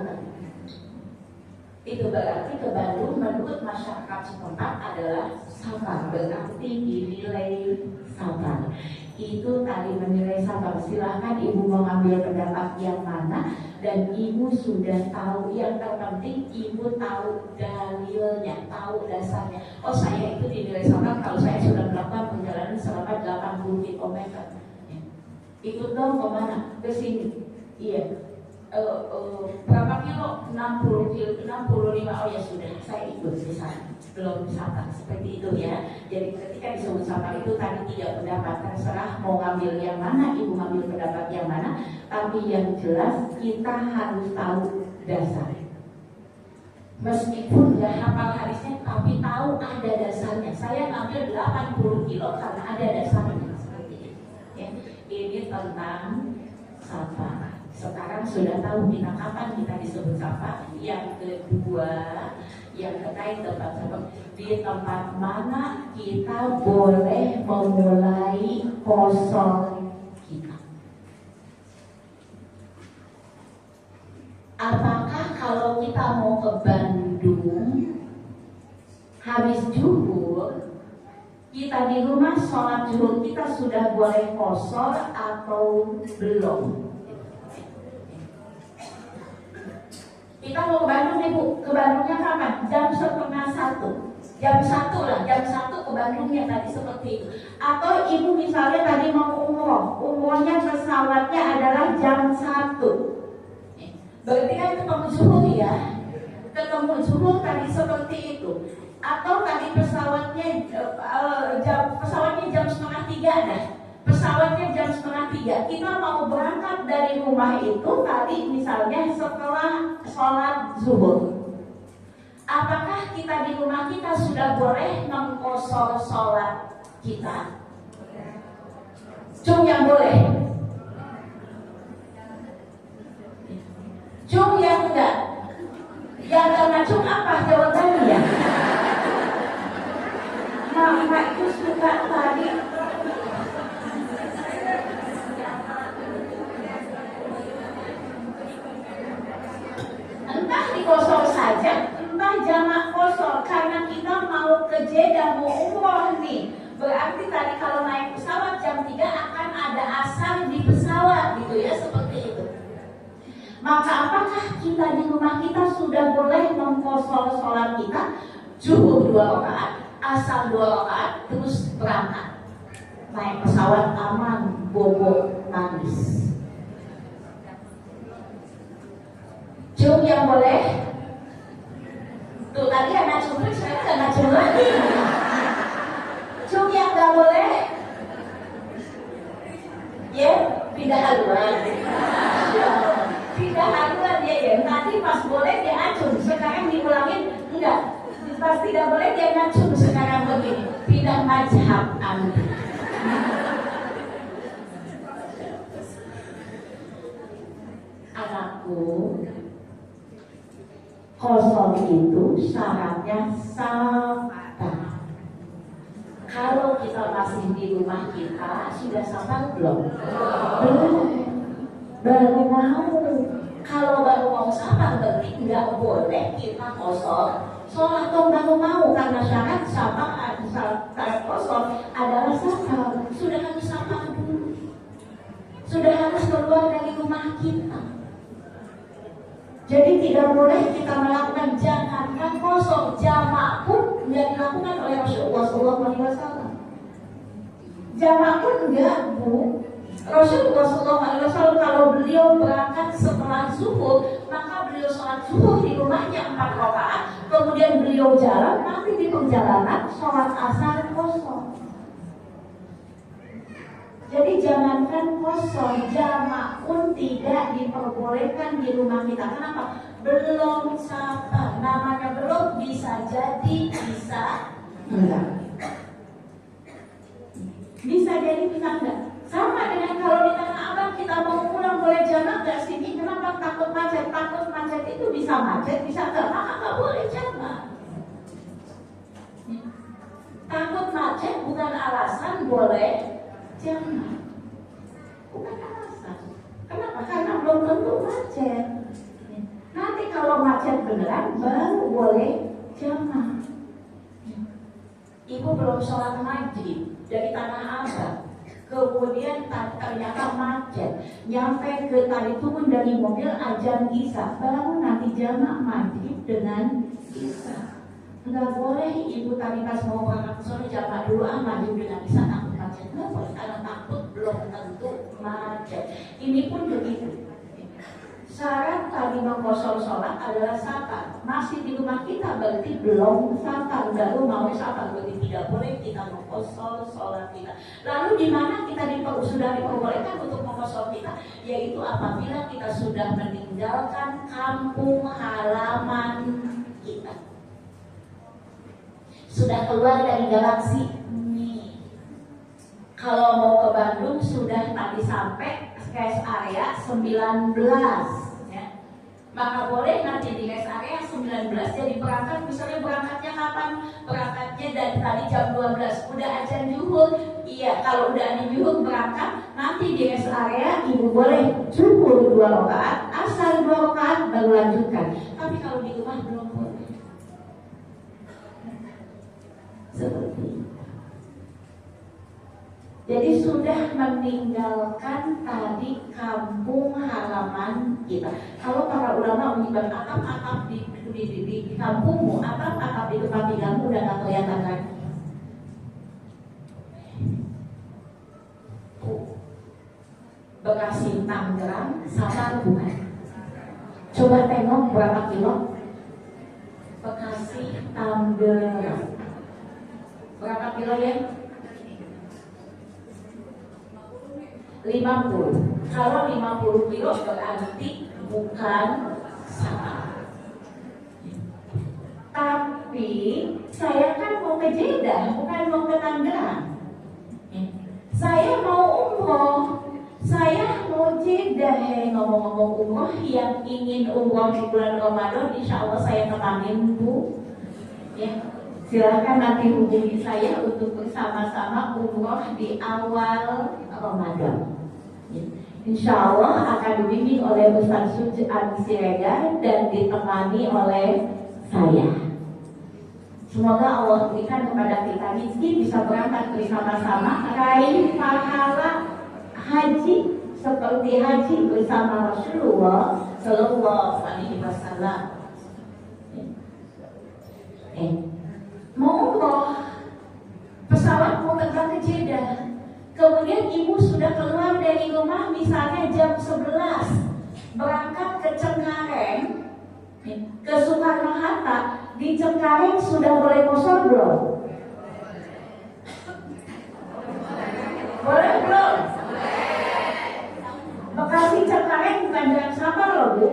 Itu berarti ke Bandung menurut masyarakat setempat adalah safar, berarti dinilai safar. Itu tadi menilai safar. Silahkan ibu mau ambil pendapat yang mana, dan ibu sudah tahu. Yang terpenting ibu tahu dalilnya, tahu dasarnya. Oh saya itu dinilai safar kalau saya sudah melakukan perjalanan selama 80 km. Ikut dong kemana? Ke sini. Iya. Berapa kilo? 60 kilo, 65. Oh ya sudah, saya ikut di sana. Belum safar seperti itu ya. Jadi ketika disebut safar itu tadi 3 pendapat, terserah mau ngambil yang mana, ibu ngambil pendapat yang mana. Tapi yang jelas kita harus tahu dasar. Meskipun nggak hafal hadisnya, tapi tahu ada dasarnya. Saya ngambil 80 kilo karena ada dasarnya. Seperti ini. Ya. Ini tentang sapa. Sekarang sudah tahu kita kapan kita disebut sapa. Yang kedua, yang terkait tempat sapa, di tempat mana kita boleh memulai kosong kita. Apakah kalau kita mau ke Bandung habis zuhur, kita di rumah sholat zuhur kita sudah boleh kosor atau belum? Kita mau ke Bandung nih Bu, ke Bandungnya kapan? Jam 12:30. Jam 1 lah, jam 1 ke Bandungnya tadi seperti itu. Atau Ibu misalnya tadi mau umroh, umrohnya pesawatnya adalah jam 1. Berarti kan ketemu zuhur ya. Ketemu zuhur tadi seperti itu. Atau tadi pesawatnya jam 2:30 dah. Pesawatnya jam 2:30. Kita mau berangkat dari rumah itu tadi misalnya setelah sholat zuhur. Apakah kita di rumah kita sudah boleh mengkosor sholat kita? Cum yang boleh. Cum yang enggak. Yang karena cum apa jawabannya ya? Mama itu suka tadi entah dikosor saja, entah jamak kosor, karena kita mau ke Jeddah, mau umroh nih. Berarti tadi kalau naik pesawat jam 3 akan ada asar di pesawat gitu ya, seperti itu. Maka apakah kita di rumah kita sudah boleh mengkosor sholat kita? Zuhur 2 rakaat, asar 2 rakaat, terus berangkat. Naik pesawat aman, bobo nangis. Cum yang boleh? Tuh tadi anak cum, sekarang anak cum lagi. Cum yang gak boleh? Ya, pindah haluan. Pindah haluan ya. Tadi pas boleh dia acung, sekarang diulangin enggak. Pas tidak boleh dia ngacung, sekarang begini. Pindah mazhab Anda. Anakku, kosong itu syaratnya sabar. Kalau kita masih di rumah kita, sudah sabar belum? Belum. Baru mau. Kalau baru mau sabar berarti nggak boleh kita kosong. Sholat dong baru mau, karena syarat sabar, syarat kosong adalah sabar. Sudah harus sabar dulu. Sudah harus keluar dari rumah kita. Jadi tidak boleh kita melakukan jangankan kosong, jamak pun nggak dilakukan oleh Rasulullah SAW. Jamak pun enggak, Bu. Rasulullah SAW kalau beliau berangkat setelah zuhur, maka beliau sholat zuhur di rumahnya 4 rakaat, kemudian beliau jalan, nanti di perjalanan sholat asar kosong. Jadi jangankan kosong, jamak pun tidak diperbolehkan di rumah kita. Kenapa? Belum sabar. Namanya belum, bisa jadi, bisa enggak. Bisa jadi, bisa enggak. Sama dengan kalau di Tanah Abang kita mau pulang boleh jamak enggak sini? Kenapa takut macet? Takut macet itu bisa macet, bisa enggak. Maka enggak boleh jamak. Takut macet bukan alasan boleh jamak. Bukan alasan. Kenapa? Karena belum tentu macet. Nanti kalau macet beneran baru boleh jamak. Ibu belum sholat maghrib dari Tanah Abang, kemudian ternyata macet, nyampe ke tadi turun dari mobil azan isya, baru nanti jamak maghrib dengan isya. Enggak boleh ibu tadi pas mau berangkat sore jamak dulu maghrib dengan isya, takut macet. Enggak boleh, karena takut belum tentu macet. Ini pun begitu. Syarat tadi mengkosor sholat adalah sabar. Masih di rumah kita berarti belum sabar, baru mau sabar, berarti tidak boleh kita mengkosor sholat kita. Lalu di mana kita sudah diperbolehkan untuk mengkosor kita, yaitu apabila kita sudah meninggalkan kampung halaman kita, sudah keluar dari galaksi ini. Kalau mau ke Bandung sudah tadi sampai rest area 19 ya. Maka boleh nanti di rest area 19 jadi berangkat, misalnya berangkatnya kapan? Berangkatnya dari tadi jam 12 udah azan zuhur. Iya, kalau udah azan zuhur berangkat, nanti di rest area ibu boleh zuhur 2 rakaat, asar 2 rakaat baru lanjutkan. Tapi kalau di rumah belum boleh. Seperti itu. Jadi sudah meninggalkan tadi kampung halaman kita. Kalau para ulama menyebut atap-atap di kampungmu, atap-atap di tempat tinggalmu udah gak kelihatan lagi. Bekasi Tangerang sama bukan? Coba tengok berapa kilo? Bekasi Tangerang berapa kilo ya? 50. Kalau 50 kilo berarti bukan sama. Tapi saya kan mau ke Jeddah, bukan mau ke Tangerang. Saya mau umroh, saya mau Jeddah. Ngomong-ngomong umroh, yang ingin umroh di bulan Ramadan, insya Allah saya temanin Bu. Ya, silakan nanti hubungi saya untuk bersama-sama umroh di awal Ramadan. Insya Allah akan dibimbing oleh Ustaz Suci Adi Siregar dan ditemani oleh saya. Semoga Allah berikan kepada kita rezeki bisa berangkat bersama-sama raih pahala haji seperti haji bersama Rasulullah Sallallahu Alaihi Wasallam. Mau umroh, pesawat mau terbang ke Jeddah. Kemudian ibu sudah keluar dari rumah misalnya jam 11, berangkat ke Cengkareng, ke Soekarno-Hatta. Di Cengkareng sudah boleh kosor belum? Boleh belum? Bekasi Cengkareng bukan jalan sabar loh Bu.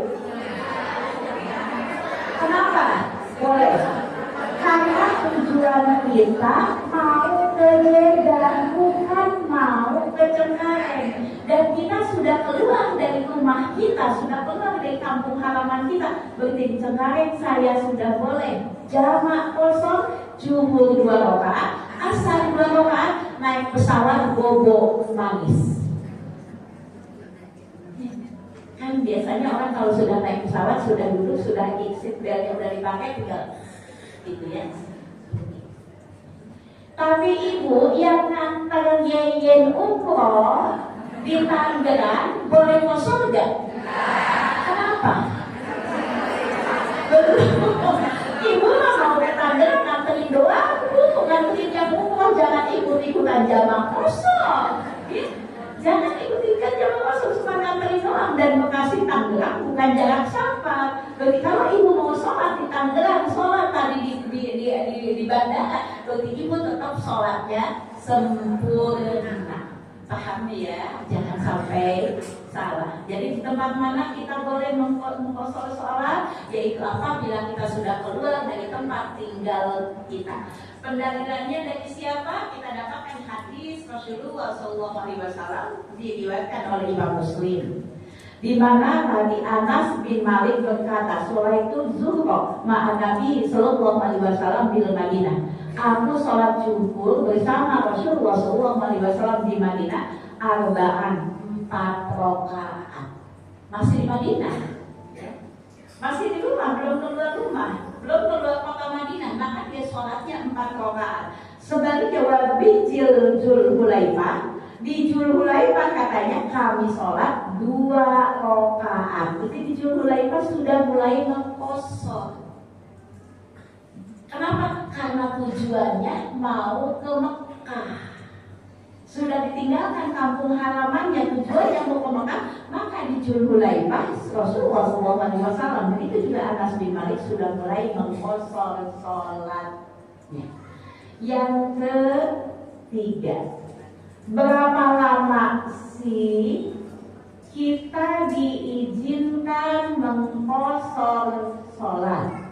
Kenapa? Boleh. Karena tujuan kita mau ke Jeddah, bukan mau ke Cengkareng. Dan kita sudah keluar dari rumah kita, sudah keluar dari kampung halaman kita. Berarti di Cengkareng saya sudah boleh jamak kosong, zuhur 2 rakaat, asar 2 rakaat, naik pesawat bobo manis. Kan biasanya orang kalau sudah naik pesawat, sudah duduk, sudah exit belnya udah dipakai, tinggal gitu ya. Tapi ibu yang nganter Yeyen umroh di Tangerang boleh kosong gak? Kenapa? Ibu mah mau ke Tangerang nganterin doang Bu, nganterin yang umroh, jangan ikut-ikutan jamak kosong. Jangan ikut-ikutan jamak kosong, cuma nganterin doang. Dan Bekasi Tangerang bukan jarak safar. Jadi kalau ibu mau sholat di Tangerang, sholat tadi di bandara, berarti ibu tetap sholatnya sempurna. Paham ya? Jangan sampai salah. Jadi di tempat mana kita boleh mengkosor sholat, yaitu apabila kita sudah keluar dari tempat tinggal kita. Pendalilannya dari siapa? Kita dapatkan hadis Rasulullah SAW diriwayatkan oleh Imam Muslim, di mana tadi Anas bin Malik berkata, "Sholaitu zuhra ma'a Nabi sallallahu alaihi wasallam bil Madinah." Aku sholat zuhur bersama Rasulullah sallallahu alaihi wasallam di Madinah, 4 rakaat. Masih di Madinah, masih di rumah, belum keluar rumah, belum keluar kota Madinah, maka dia sholatnya 4 rakaat. Sebaliknya wabi Zulhulaifah, di Zulhulaifah katanya kami sholat 2 rakaat. Jadi di Zulhulaifah sudah mulai mengkosor. Kenapa? Karena tujuannya mau ke Mekah. Sudah ditinggalkan kampung halamannya, tujuannya mau ke Mekah, maka di Dzulhulaifah Rasulullah SAW, itu juga Anas bin Malik sudah mulai mengqashar sholatnya. Yang ketiga, berapa lama sih kita diizinkan mengqashar sholat?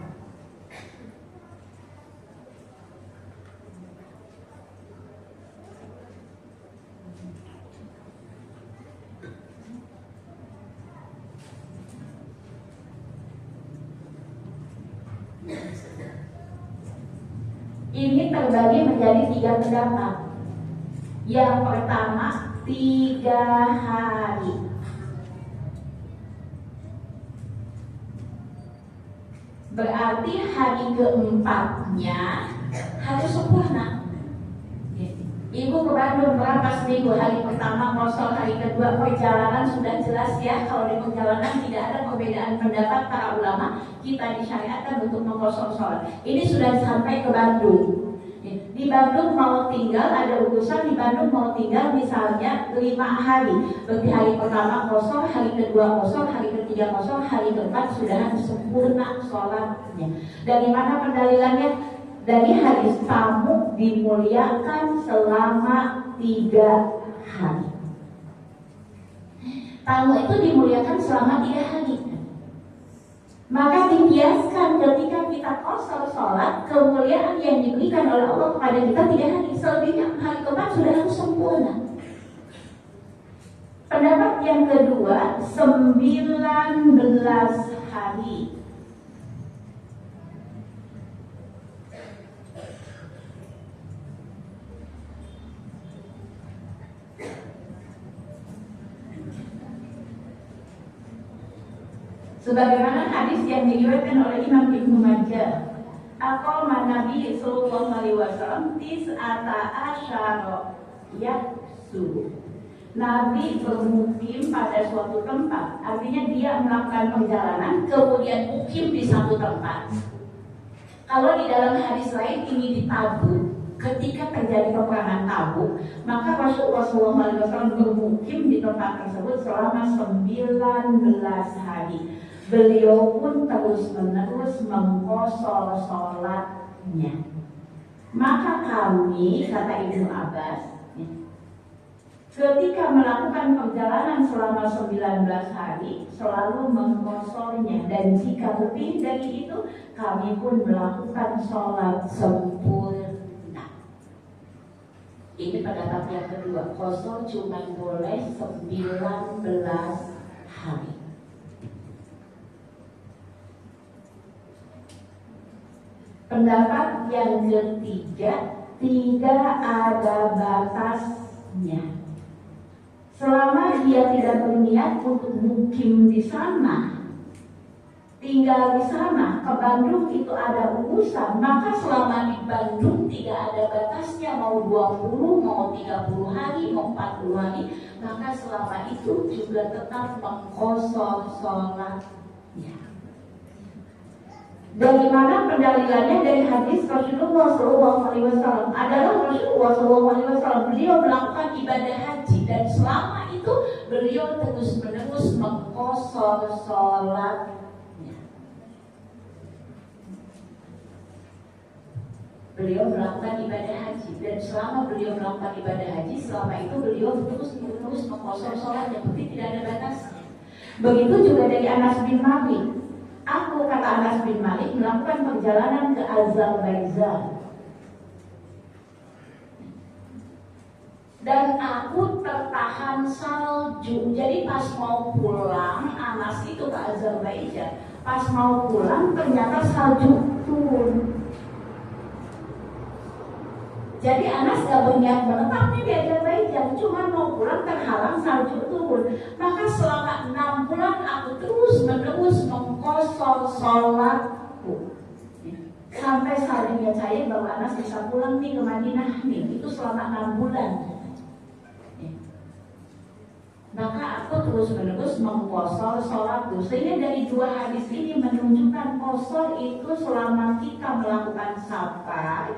Ini terbagi menjadi 3 pendapat. Yang pertama 3 hari. Berarti hari keempatnya harus sempurna. Ibu ke Bandung berapa seminggu? Hari pertama kosong, hari kedua perjalanan sudah jelas ya. Kalau di perjalanan tidak ada perbedaan pendapat para ulama, kita disyariatkan untuk mengkosong sholat. Ini sudah sampai ke Bandung. Di Bandung mau tinggal, ada urusan di Bandung mau tinggal misalnya 5 hari. Berarti hari pertama kosong, hari kedua kosong, hari ketiga kosong, hari keempat sudah sempurna sholatnya. Dari mana pendalilannya? Dari hadis tamu dimuliakan selama 3 hari. Tamu itu dimuliakan selama 3 hari. Maka dibiaskan ketika kita qashar sholat, kemuliaan yang diberikan oleh Allah kepada kita 3 hari. Selebihnya hari keempat sudah harus sempurna. Pendapat yang kedua 19 hari. Sebagaimana hadis yang diriwayatkan oleh Imam Ibnu Majah, aqama Nabi sallallahu alaihi wasallam tis'ata asyara yaksu. Nabi bermukim pada suatu tempat, artinya dia melakukan perjalanan kemudian mukim di satu tempat. Kalau di dalam hadis lain ini di Tabuk, ketika terjadi peperangan Tabuk, maka Rasulullah SAW bermukim di tempat tersebut selama 19 hari. Beliau pun terus-menerus mengqashar sholatnya. Maka kami, kata Ibnu Abbas, ketika melakukan perjalanan selama 19 hari selalu mengqasharnya, dan jika lebih dari itu kami pun melakukan sholat sempurna. Ini pendapat yang kedua, qashar cuma boleh 19 hari. Pendapat yang ketiga, tidak ada batasnya. Selama dia tidak berniat untuk mukim di sana, tinggal di sana, ke Bandung itu ada urusan, maka selama di Bandung tidak ada batasnya, mau 20, mau 30 hari, mau 40 hari, maka selama itu juga tetap mengqashar sholatnya. Dari mana pendalilannya? Dari hadis Rasulullah SAW. Adalah Rasulullah SAW, beliau melakukan ibadah haji, dan selama itu beliau terus-menerus mengqashar sholatnya. Beliau melakukan ibadah haji, dan selama beliau melakukan ibadah haji, selama itu beliau terus-menerus mengqashar sholatnya, berarti tidak ada batasnya. Begitu juga dari Anas bin Malik. Aku, kata Anas bin Malik, melakukan perjalanan ke Azerbaijan, dan aku tertahan salju. Jadi pas mau pulang, Anas itu ke Azerbaijan. Pas mau pulang ternyata salju turun. Jadi Anas gak berniat menetap di Azerbaijan, cuma mau pulang terhalang salju turun. Maka selama 6 bulan aku terus-menerus mengqashar sholatku, sampai saljunya cair bahwa Anas bisa pulang nih ke Madinah nih. Itu selama 6 bulan. Maka aku terus-menerus mengqashar sholatku. Sehingga dari 2 hadis ini menunjukkan qashar itu selama kita melakukan safar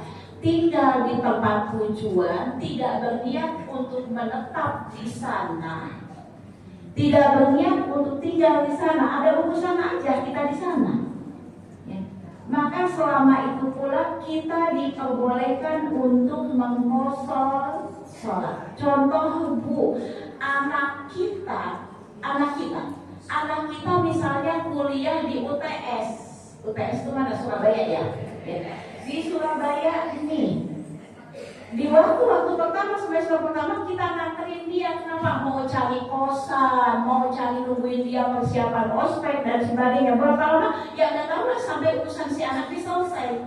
tinggal di tempat tujuan, tidak berniat untuk menetap di sana, tidak berniat untuk tinggal di sana, ada urusan aja kita di sana, ya. Maka selama itu pula kita diperbolehkan untuk mengkosor sholat. Contoh Bu, anak kita misalnya kuliah di UTS itu mana, Surabaya ya? Di Surabaya ini, di waktu pertama, semester pertama kita nganterin dia, kenapa? Mau cari kosan, mau cari nungguin dia persiapan ospek dan sebagainya. Berapa lama? Ya nggak tahu lah, sampai urusan si anak ini selesai.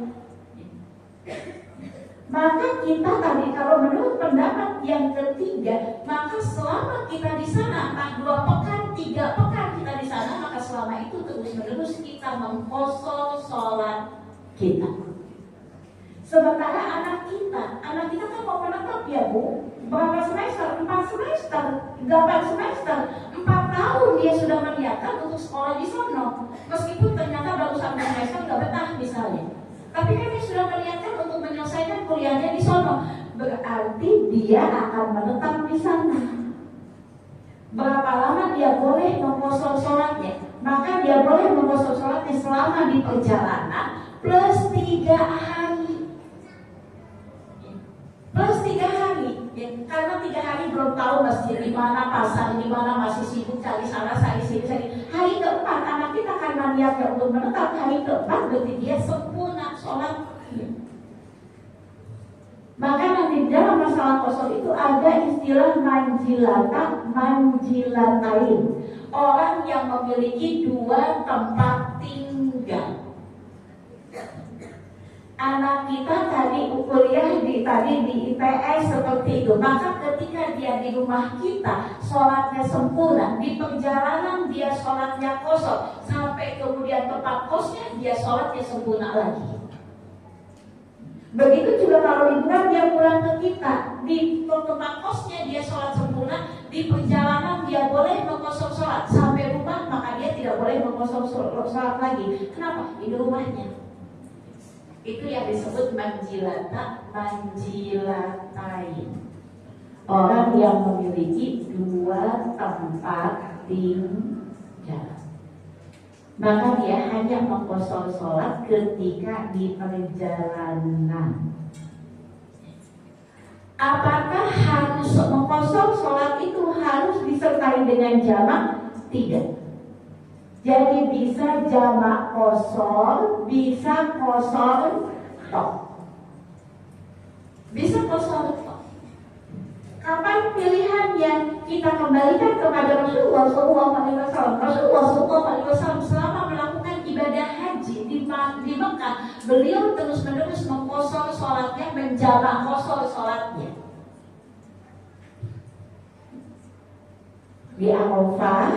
Maka kita tadi, kalau menurut pendapat yang ketiga, maka selama kita di sana, entah 2 pekan, 3 pekan kita di sana, maka selama itu terus-menerus kita mengkosor sholat kita. Sementara anak kita kan mau menetap ya Bu, berapa semester? 4 semester, 8 semester, 4 tahun dia sudah meniatkan untuk sekolah di sana. Meskipun ternyata baru 1 semester nggak betah misalnya, tapi kan dia sudah meniatkan untuk menyelesaikan kuliahnya di sana. Berarti dia akan menetap di sana. Berapa lama dia boleh mengkosor sholatnya? Maka dia boleh mengkosor sholatnya selama di perjalanan plus 3 hari. Plus 3 hari, ya, karena 3 hari belum tahu masjid di mana, pasar di mana, masih sibuk cari sana, cari sini, cari. Hari keempat anak kita karena niatnya untuk menetap, hari keempat berarti dia sempurna sholat. Maka nanti dalam masalah kosor itu ada istilah manjilatain. Orang yang memiliki 2 tempat tinggal. Anak kita tadi kuliah di ITS seperti itu. Maka ketika dia di rumah kita sholatnya sempurna, di perjalanan dia sholatnya kosor, sampai kemudian tempat kosnya dia sholatnya sempurna lagi. Begitu juga kalau liburan dia pulang ke kita, di tempat kosnya dia sholat sempurna, di perjalanan dia boleh mengkosor sholat, sampai rumah maka dia tidak boleh mengkosor sholat lagi. Kenapa? Ini rumahnya. Itu yang disebut manjilatain. Orang yang memiliki 2 tempat tinggal, maka dia hanya mengkosor sholat ketika di perjalanan. Apakah harus mengkosor sholat itu harus disertai dengan jamak? Tidak. Jadi bisa jamak kosor, bisa kosor tok. Bisa kosor tok. Kapan pilihannya? Kita kembalikan kepada Rasulullah SAW. Rasulullah SAW selama melakukan ibadah haji di Mekah, beliau terus-menerus mengkosor sholatnya, menjamak kosor sholatnya. Di Arafah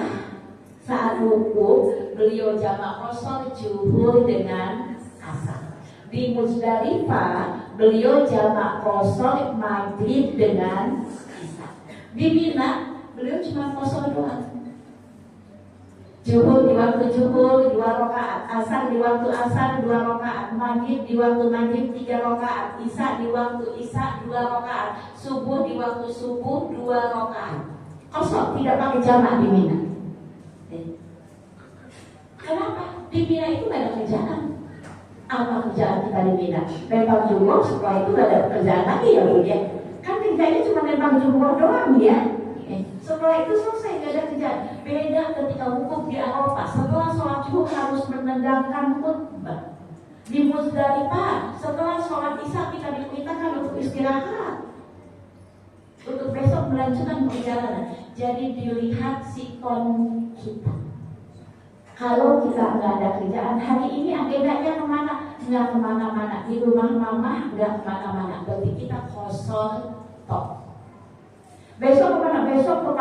saat wukuf, beliau jamak kosor zuhur dengan asar. Di Muzdalifah, beliau jamak kosor maghrib dengan isya. Di Mina, beliau cuma kosor doang. Zuhur di waktu zuhur 2 rakaat, asar di waktu asar 2 rakaat, maghrib di waktu maghrib 3 rakaat, isya di waktu isya 2 rakaat, subuh di waktu subuh 2 rakaat. Kosor, tidak pakai jamak di Mina. Kenapa? Di Mina itu gak ada kerjaan. Apa kerjaan kita di Mina? Lempar jumroh, setelah itu gak ada kerjaan lagi ya Bu ya. Kan kerjanya cuma lempar jumroh doang ya. Setelah itu selesai, gak ada kerjaan. Beda ketika wukuf di Arafah. Setelah sholat zuhur harus mendengarkan khutbah. Di Muzdalifah, setelah sholat isya kita diperintahkan untuk istirahat, untuk besok melanjutkan perjalanan. Jadi dilihat sikon kita. Kalau kita nggak ada kerjaan, hari ini agendanya kemana? Nggak kemana-mana. Di rumah mama nggak kemana-mana. Berarti kita kosor tok. Besok kemana? Besok ke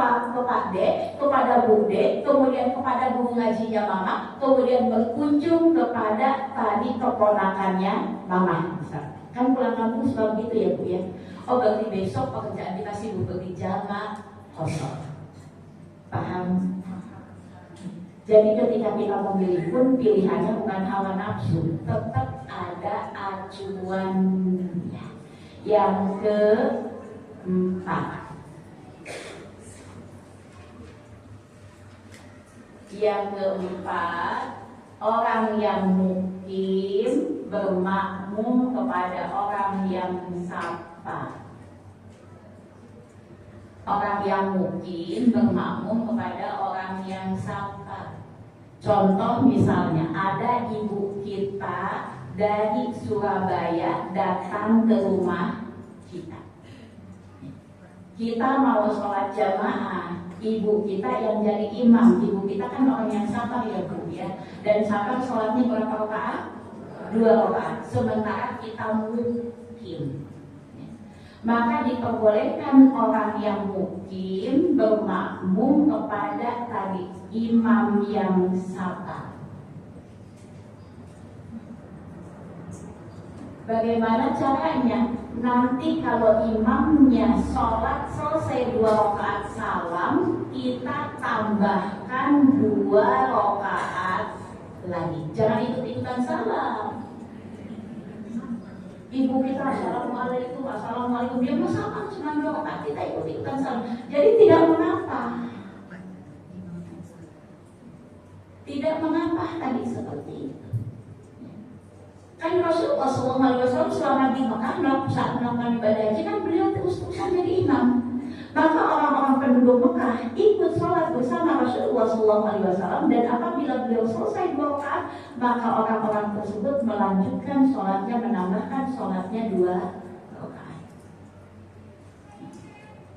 Pak D, kepada Bu D, kemudian kepada guru ngajinya mama, kemudian berkunjung kepada tadi keponakannya mama. Kan pulang kampung seperti itu ya Bu ya. Oh berarti besok pekerjaan kita sibuk berarti jamak kosor. Paham? Jadi ketika kita memilih pun pilihannya bukan hawa nafsu, tetap ada acuannya. Yang keempat. Yang keempat, orang yang mukim bermakmum kepada orang yang sapa. Orang yang mukim bermakmum kepada orang yang sapa. Contoh misalnya ada ibu kita dari Surabaya datang ke rumah kita. Kita mau sholat jamaah, ibu kita yang jadi imam. Ibu kita kan orang yang sabar ya Bu ya. Dan sabar sholatnya berapa rakaat? 2 rakaat. Sementara kita mukim, maka diperbolehkan orang yang mukim bermakmum kepada tadi imam yang sabar. Bagaimana caranya? Nanti kalau imamnya sholat selesai 2 rakaat salam, kita tambahkan 2 rakaat lagi. Jangan ikut-ikutan salam. Ibu kita assalamualaikum, assalamualaikum, dia mau salam cuma 2 rakaat, kita ikut-ikutan salam. Jadi tidak mengapa. Tidak mengapa tadi seperti itu. Kan Rasulullah SAW selama di Mekah saat melakukan ibadah haji kan beliau terus-terusan jadi imam. Maka orang-orang penduduk Mekah ikut sholat bersama Rasulullah SAW, dan apabila beliau selesai 2 rakaat, maka orang-orang tersebut melanjutkan sholatnya, menambahkan sholatnya 2 rakaat.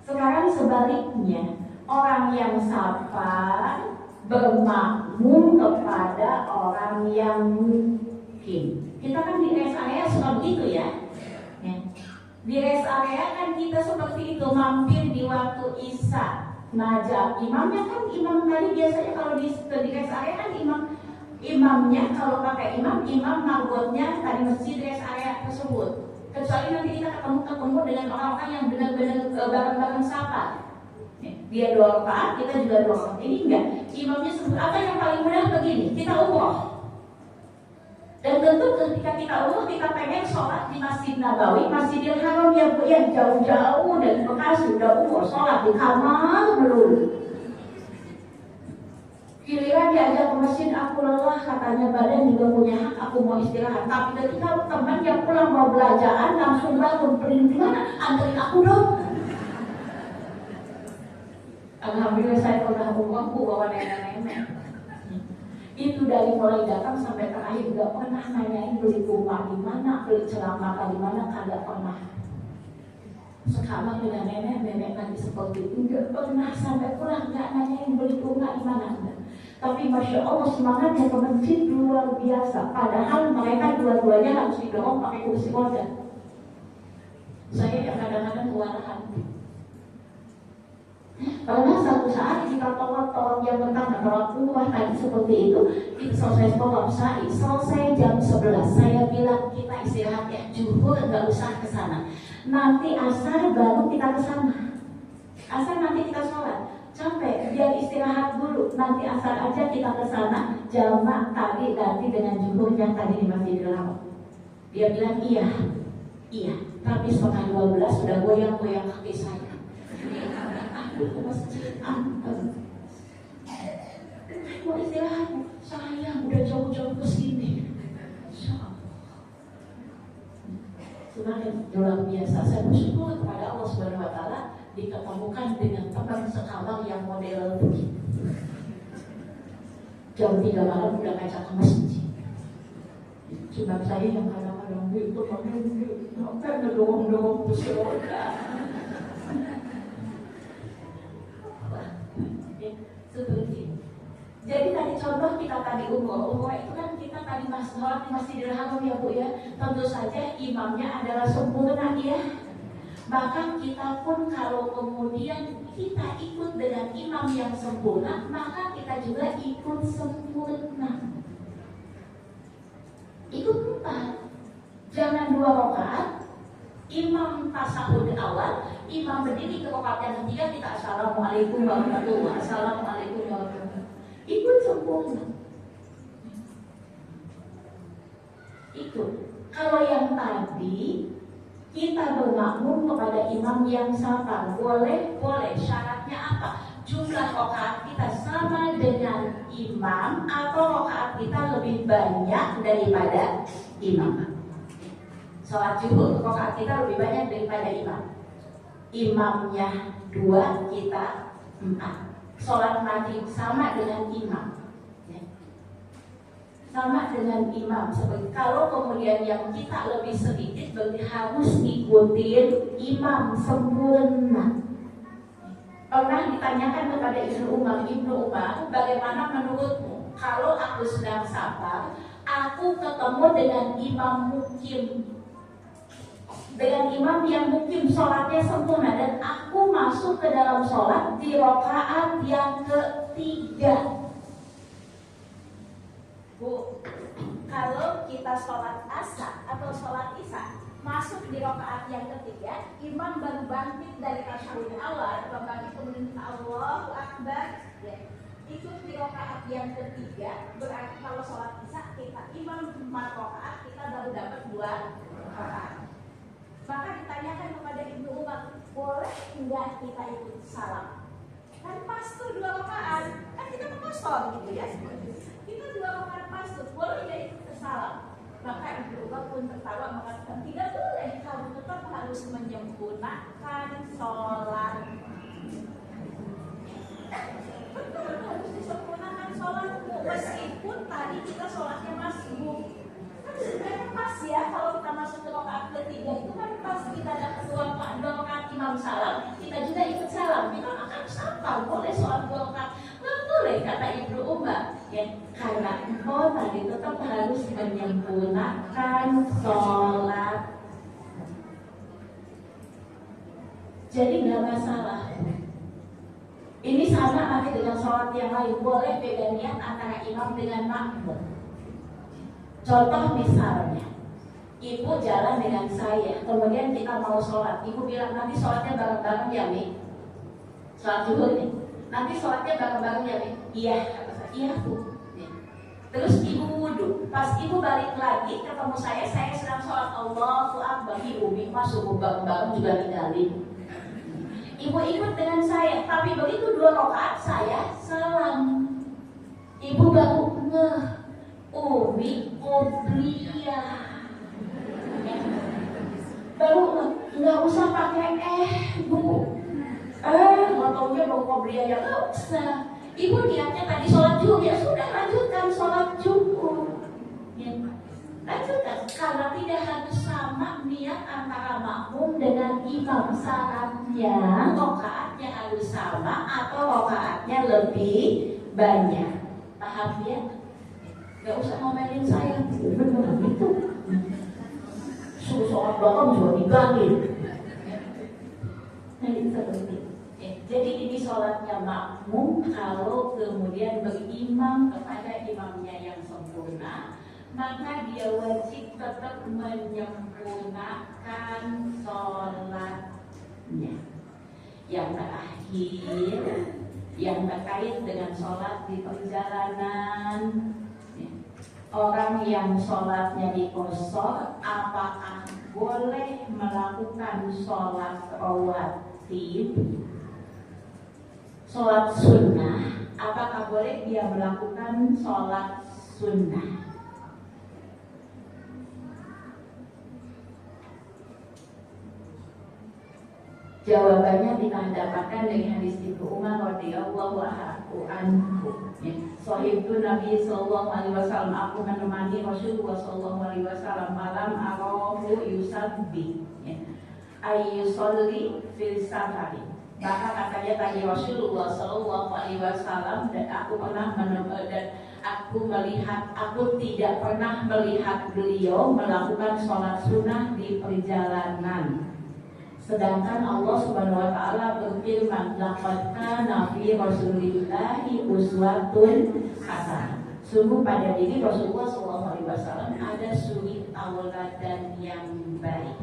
Sekarang sebaliknya, orang yang sabar bermakmum kepada orang yang mukim. Kita kan di rest area suka begitu ya. Di rest area kan kita seperti itu, mampir di waktu isya. Najab imamnya kan imam tadi biasanya kalau di rest area kan imamnya kalau pakai imam marbotnya tadi masjid rest area tersebut. Kecuali nanti kita ketemu dengan orang-orang yang benar-benar bareng-bareng sahabat. Dia 2 rakaat, kita juga 2 rakaat. Ini enggak. Imamnya sebut apa yang paling mudah begini, kita umroh. Dan tentu ketika kita umroh, kita pengen sholat di Masjid Nabawi, Masjidil Haram ya Bu ya, jauh-jauh dari Bekasi udah umroh, sholat di kamar melulu. Giliran diajak ke masjid, aku lelah, katanya badan juga punya hak, aku mau istirahat. Tapi ketika teman yang pulang mau belanjaan, langsung bangun, pergi gimana? Anterin aku dong. Alhamdulillah saya pernah umroh, bawa nenek-nenek. Itu dari mulai datang sampai terakhir gak pernah nanyain beli rumah di mana, beli celana di mana, kagak pernah. Sekarang dengan nenek lagi seperti itu, gak pernah sampai pulang gak nanyain beli rumah di mana. Tapi masya Allah semangatnya ke masjid luar biasa. Padahal mereka dua-duanya harus didorong pakai kursi roda. Saya yang kadang-kadang kewalahan. Karena satu saat kita tolak yang pertama, tolak umrah tadi seperti itu, kita selesai tolak sa'i, selesai jam 11. Saya bilang kita istirahat ya, zuhur nggak usah ke sana. Nanti asar baru kita ke sana. Asar nanti kita sholat. Capek, biar istirahat dulu. Nanti asar aja kita ke sana. Jamak tadi ganti dengan zuhur yang tadi di Masjidil Haram. Dia bilang iya. Tapi setengah 12 sudah goyang-goyang kaki saya. Aku masjid, mau istirahat, sayang udah jauh-jauh ke sini. Semakin luar biasa saya bersyukur kepada Allah Subhanahu Wa Taala diketemukan dengan teman sekawan yang model begitu. Jam 3 malam udah ngajak ke masjid. Cuma saya yang kadang-kadang itu sampai ngedorong-dorong kursi roda. Seperti itu. Jadi tadi contoh kita tadi umroh itu kan kita tadi sholat di Masjidil Haram ya Bu ya. Tentu saja imamnya adalah sempurna ya. Maka kita pun kalau kemudian kita ikut dengan imam yang sempurna, maka kita juga ikut sempurna. Ikut 4. Jangan 2 rakaat. Imam tasahud awal, imam berdiri ke rakaat yang ketiga, kita assalamualaikum warahmatullahi wabarakatuh, assalamualaikum warahmatullahi wabarakatuh. Ikut sempurna. Itu. Kalau yang tadi kita bermakmum kepada imam yang sama. Boleh, boleh. Syaratnya apa? Jumlah rakaat kita sama dengan imam atau rakaat kita lebih banyak daripada imam. Sholat zuhur rakaat kita lebih banyak daripada imam. Imamnya 2, kita 4. Sholat maghrib sama dengan imam. Sama dengan imam. Seperti kalau kemudian yang kita lebih sedikit berarti harus ngikutin imam sempurna. Pernah ditanyakan kepada Ibnu Umar, bagaimana menurutmu kalau aku sedang safar, aku ketemu dengan imam mukim, dengan imam yang mukim sholatnya sempurna, dan aku masuk ke dalam sholat di rakaat yang ketiga. Bu, kalau kita sholat asar atau sholat isya masuk di rakaat yang ketiga, imam baru bangkit dari tasyahud awal atau bangkit kemudian Allahu Akbar, ya, ikut di rakaat yang ketiga, berarti kalau sholat isya kita imam 4 rakaat, kita baru dapat 2 rakaat. Maka ditanyakan kepada Ibnu Umar, boleh enggak kita ikut salam? Kan pas tuh 2 rakaat, kan kita mengkosong gitu ya. Kita 2 rakaat masuk, boleh tidak ikut salam? Maka Ibnu Umar pun tertawa mengatakan, tidak boleh, kamu tetap harus menyempurnakan sholat. Betul, harus disempurnakan sholatmu, meskipun tadi kita sholatnya masbuk. Kan sebenarnya pas ya, kalau kita masuk ke rakaat ketiga itu kan pas kita dapat 2 rakaat imam salam, kita juga ikut salam. Kita akan sapa, boleh sholat 2 rakaat. Boleh, kata Ibnu Umar, ya, karena engkau tadi tetap harus menyempurnakan sholat. Jadi nggak masalah. Ini sama nanti dengan sholat yang lain, boleh beda niat antara imam dengan makmum. Contoh misalnya, ibu jalan dengan saya, kemudian kita mau sholat, ibu bilang nanti sholatnya bareng-bareng ya Mi, sholat zuhur nih. Nanti sholatnya bareng-bareng ya, iya, kata saya, iya Bu. Terus ibu wudhu, pas ibu balik lagi ketemu saya sedang sholat Allahu Akbar, ibu masuk bareng-bareng juga ninggalin. Ibu ikut dengan saya, tapi begitu 2 rakaat saya salam. Ibu baru ngeh, Umi qobliyah. Baru nggak usah pakai Bu. Motonya mau qobliyah yang nggak usah. Ibu niatnya tadi sholat zuhur, ya sudah lanjutkan sholat zuhur. Ya, lanjutkan. Karena tidak harus sama niat antara makmum dengan imam. Syaratnya rakaatnya harus sama atau rakaatnya lebih banyak. Paham ya? Gak usah ngomelin saya. Benar itu. Suruh sholat belakang juga diganti. Nah itu seperti. Jadi ini sholatnya makmum kalau kemudian berimam kepada imamnya yang sempurna, maka dia wajib tetap menyempurnakan sholatnya. Yang terakhir, yang terkait dengan sholat di perjalanan, orang yang sholatnya dikosor, apakah boleh melakukan sholat rawatib? Sholat sunnah, apakah boleh dia melakukan sholat sunnah? Jawabannya kita dapatkan dari hadis Ibnu Umar radhiyallahu anhu. Sahibtu Nabi sallallahu alaihi wasallam, aku menemani Rasulullah sallallahu alaihi wasallam malam arahu yusabbi, ayyusolli fil safari. Maka katanya tadi Rasulullah Shallallahu Alaihi Wasallam, dan aku tidak pernah melihat beliau melakukan sholat sunnah di perjalanan. Sedangkan Allah Subhanahu Wa Taala berfirman, laqad kana fi Rasulillahi uswatun hasanah. Sungguh pada diri Rasulullah Shallallahu Alaihi Wasallam ada suri tauladan yang baik.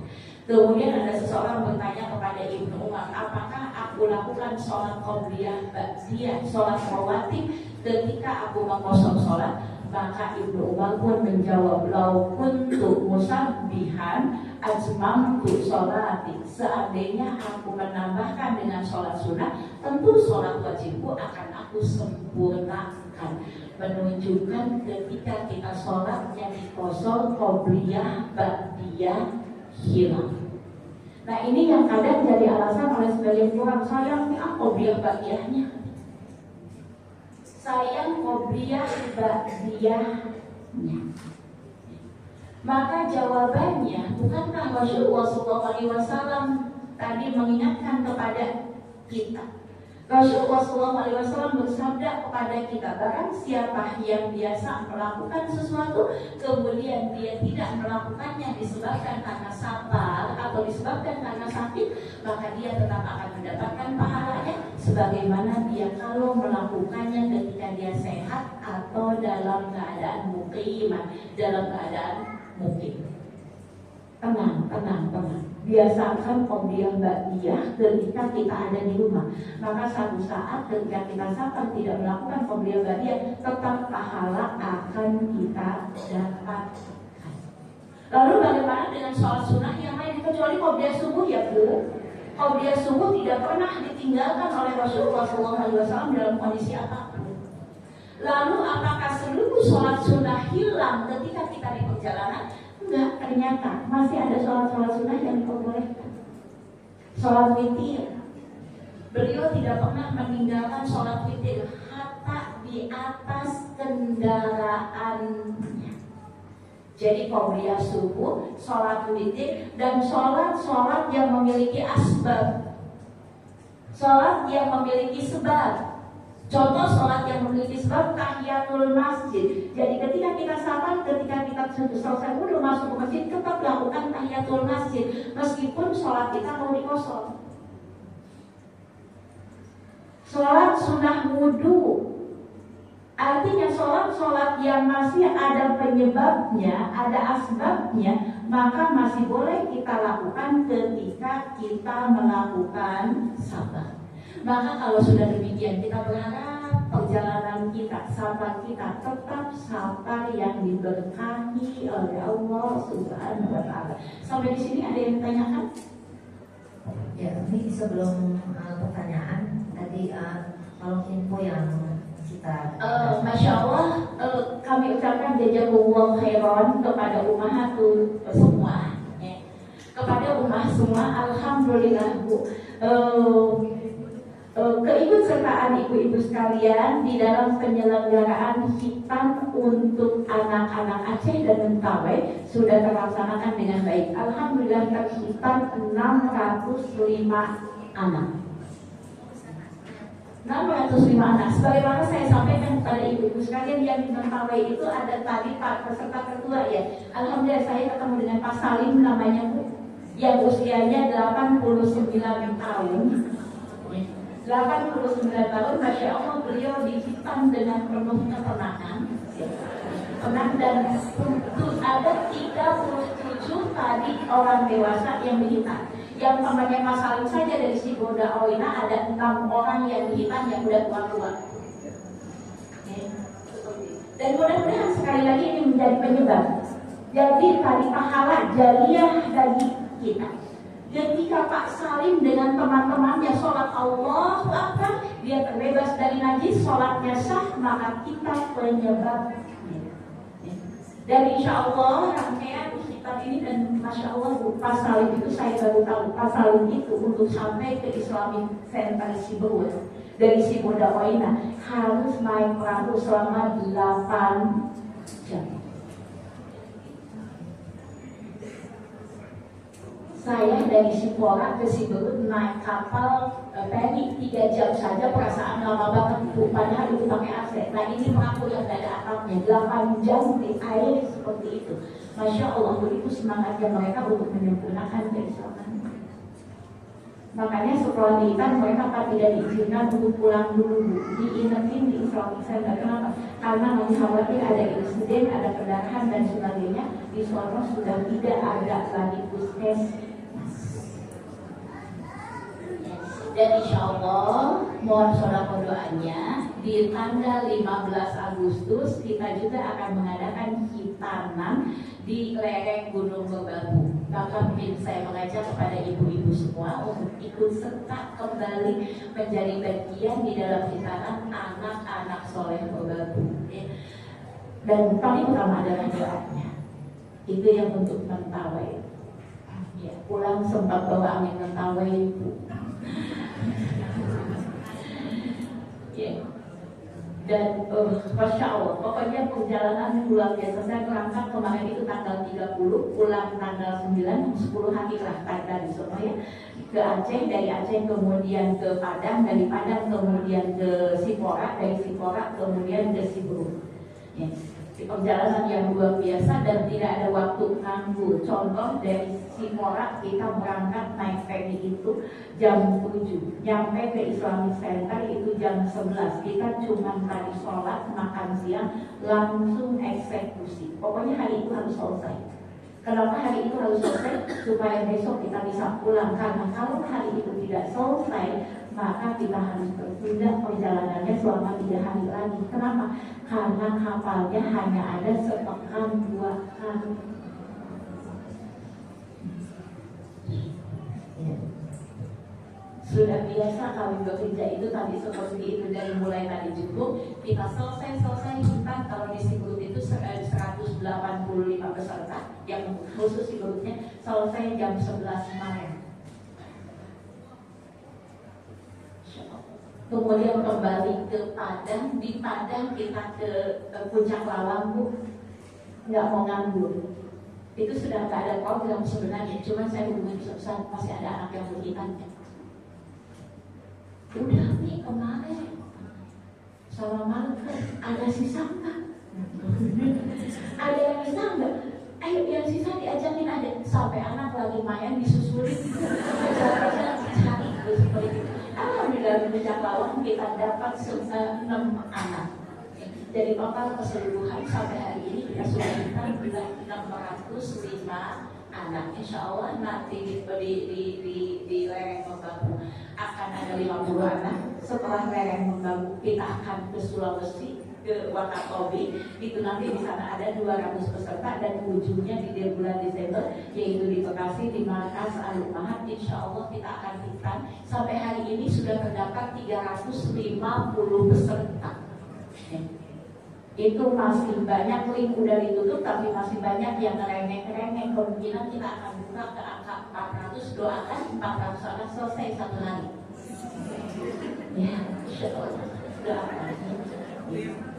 Kemudian ada seseorang bertanya kepada Ibnu Umar, apakah aku lakukan sholat qobliyah ba'diyah, sholat rawatib ketika aku mengkosong sholat? Maka Ibnu Umar pun menjawab, lau kuntu musabbihan ajmamtu sholati. Seandainya aku menambahkan dengan sholat sunnah, tentu sholat wajibku akan aku sempurnakan. Menunjukkan ketika kita sholat yang dikosong, qobliyah, ba'diyah hilang. Nah ini yang kadang jadi alasan oleh sebagian orang, sayang nih qobliyah ba'diyahnya, sayang qobliyah ba'diyahnya. Maka jawabannya, bukankah Rasulullah SAW tadi mengingatkan kepada kita? Rasulullah SAW bersabda kepada kita, barang siapa yang biasa melakukan sesuatu kemudian dia tidak melakukannya disebabkan karena sabar atau disebabkan karena sakit, maka dia tetap akan mendapatkan pahalanya sebagaimana dia kalau melakukannya ketika dia sehat atau dalam keadaan muqimah, dalam keadaan mukim. Tenang. Biasakan qobliyah ba'diyah ketika kita ada di rumah. Maka satu saat ketika kita sabar tidak melakukan qobliyah ba'diyah, tetap pahala akan kita dapatkan. Lalu bagaimana dengan sholat sunnah yang lain kecuali qobliyah subuh ya Bu? Qobliyah subuh tidak pernah ditinggalkan oleh Rasulullah SAW dalam kondisi apapun. Lalu apakah seluruh sholat sunnah hilang ketika kita di perjalanan? Enggak, ternyata masih ada sholat-sholat sunnah yang diperbolehkan. Sholat witir, beliau tidak pernah meninggalkan sholat witir hatta di atas kendaraannya. Jadi qobliyah subuh, sholat witir, dan sholat yang memiliki asbab, sholat yang memiliki sebab. Contoh sholat yang memiliki sebab tahiyatul masjid. Jadi ketika kita sabar, ketika kita selesai wudu masuk ke masjid, tetap lakukan tahiyatul masjid meskipun sholat kita mau dikosong. Sholat sunnah wudu, artinya sholat yang masih ada penyebabnya, ada asbabnya, maka masih boleh kita lakukan ketika kita melakukan sabar. Maka kalau sudah demikian, kita berharap perjalanan kita, sabar kita tetap sabar yang diberkahi oleh Allah Subhanahu wa Ta'ala. Sampai di sini ada yang ditanyakan? Ya, ini sebelum pertanyaan tadi kalau info yang kita Masya Allah, kami ucapkan jazakumullah khairan kepada ummahatul semua, ya. Kepada ummah semua, alhamdulillah Bu. Keikutsertaan ibu-ibu sekalian di dalam penyelenggaraan hitam untuk anak-anak Aceh dan Mentawai sudah terlaksanakan dengan baik. Alhamdulillah terhitam 605 anak. 605 anak. Sebagaimana saya sampaikan kepada ibu-ibu sekalian yang di Mentawai itu ada tadi Pak peserta ketua ya. Alhamdulillah saya ketemu dengan Pak Salim namanya Bu, yang usianya 89 tahun. 89 tahun, Masya Allah beliau dihitam dengan penuh ketenangan. Tenang dan ada 37 tadi orang dewasa yang dihitam. Yang namanya Mas Salim saja dari Sibolda Awina ada 6 orang yang dihitam yang udah tua-tua. Dan mudah-mudahan sekali lagi ini menjadi penyebab. Jadi tadi pahala jariah bagi kita. Ketika Pak Salim dengan teman-temannya sholat Allahu Akbar, dia terbebas dari najis, sholatnya sah, maka kita penyebabnya. Dan insya Allah rangkaian kitab ini dan Masya Allah Pak Salim itu saya baru tahu, Pak Salim itu untuk sampai ke Islamic Center Siberut dari Sibolda Waina harus naik perahu selama 8 jam. Saya dari Sipora ke Siberut naik kapal peri 3 jam saja, perasaan lama banget Bu, padahal itu pakai AC. Nah ini perahu yang gak ada atapnya, 8 jam di air seperti itu. Masya Allah, begitu semangatnya mereka untuk menyempurnakan keislaman. Makanya setelah diikat mereka tidak diizinkan untuk pulang dulu, diingetin di Islamic Center. Kenapa? Karena masih khawatir ada insiden, ada pendarahan dan sebagainya. Di Solo sudah tidak ada lagi puskes. Dan insya Allah mohon sholawat doanya di tanggal 15 Agustus kita juga akan mengadakan khitanan di lereng Gunung Merbabu. Maka mungkin saya mengajak kepada ibu-ibu semua untuk ikut serta kembali menjadi bagian di dalam khitanan anak-anak soleh Merbabu. Dan paling utama adalah doanya. Itu yang untuk Mentawai. Ya, pulang sempat bawa angin Mentawai ibu. Ya. Dan Masya Allah, pokoknya perjalanan luar biasa. Saya berangkat kemarin itu tanggal 30, pulang tanggal 9, 10 hari lah dari semua ya, ke Aceh, dari Aceh kemudian ke Padang, dari Padang kemudian ke Sipora, dari Sipora kemudian ke Siburung. Ya. Perjalanan yang luar biasa dan tidak ada waktu nganggur. Contoh dari Sipora kita berangkat naik ferry itu jam 7, nyampe ke Islamic Center itu jam 11. Kita cuma tadi sholat, makan siang, langsung eksekusi. Pokoknya hari itu harus selesai. Kenapa hari itu harus selesai? Supaya besok kita bisa pulang. Karena kalau hari itu tidak selesai, maka kita harus tertunda perjalanannya selama 3 hari lagi. Kenapa? Karena kapalnya hanya ada sepekan 2 hari. Sudah biasa kami bekerja itu tadi seperti itu, dari mulai tadi cukup kita selesai kita kalau di Siburut itu 185 peserta yang khusus Siburutnya selesai jam 11 malam. Kemudian kembali ke Padang, di Padang kita ke Puncak Lawang Bu, nggak mau nganggur. Itu sudah nggak ada program sebenarnya, cuman saya hubungi Ustaz, masih ada anak yang berikan. Udah nih kemarin sama malam ada sisa nggak? Ada yang sisa nggak? Ayo yang sisa diajakin ada. Sampai anak lagi main disusulin, cari terus seperti itu. Alhamdulillah di Puncak Lawang kita dapat 6 anak. Jadi total keseluruhan sampai hari ini kita sudah dapat 605 anak. Insya Allah nanti di lereng Merbabu akan ada 50 anak. Setelah lereng Merbabu kita akan ke Sulawesi, ke Wakatobi. Itu nanti di sana ada 200 peserta dan ujungnya di bulan Desember yaitu di Bekasi, di Markas Al-Ummahat. Insya Allah kita akan hitam. Sampai hari ini sudah terdapat 350 peserta. Itu masih banyak, link udah ditutup tapi masih banyak yang ngerengek. Kemungkinan kita akan buka ke angka 400. Doakan 400 akan selesai 1 hari. Ya, insya Allah doakan.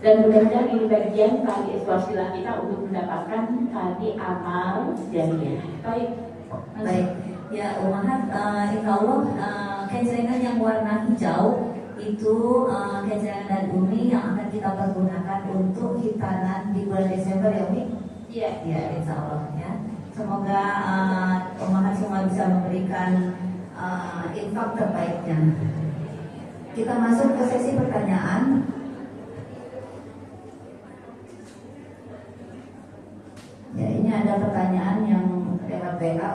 Dan mudah-mudahan ini bagian tadi wasilah kita untuk mendapatkan tadi amal jariah. Baik. Ya, Ummahat, insya Allah kencengan yang warna hijau itu kencengan dan bumi yang akan kita pergunakan untuk khitanan di bulan Desember ya Umi? Iya. Ya, insya Allah ya. Semoga Ummahat semua bisa memberikan infak terbaiknya. Kita masuk ke sesi pertanyaan. Ya, ini ada pertanyaan yang lewat WA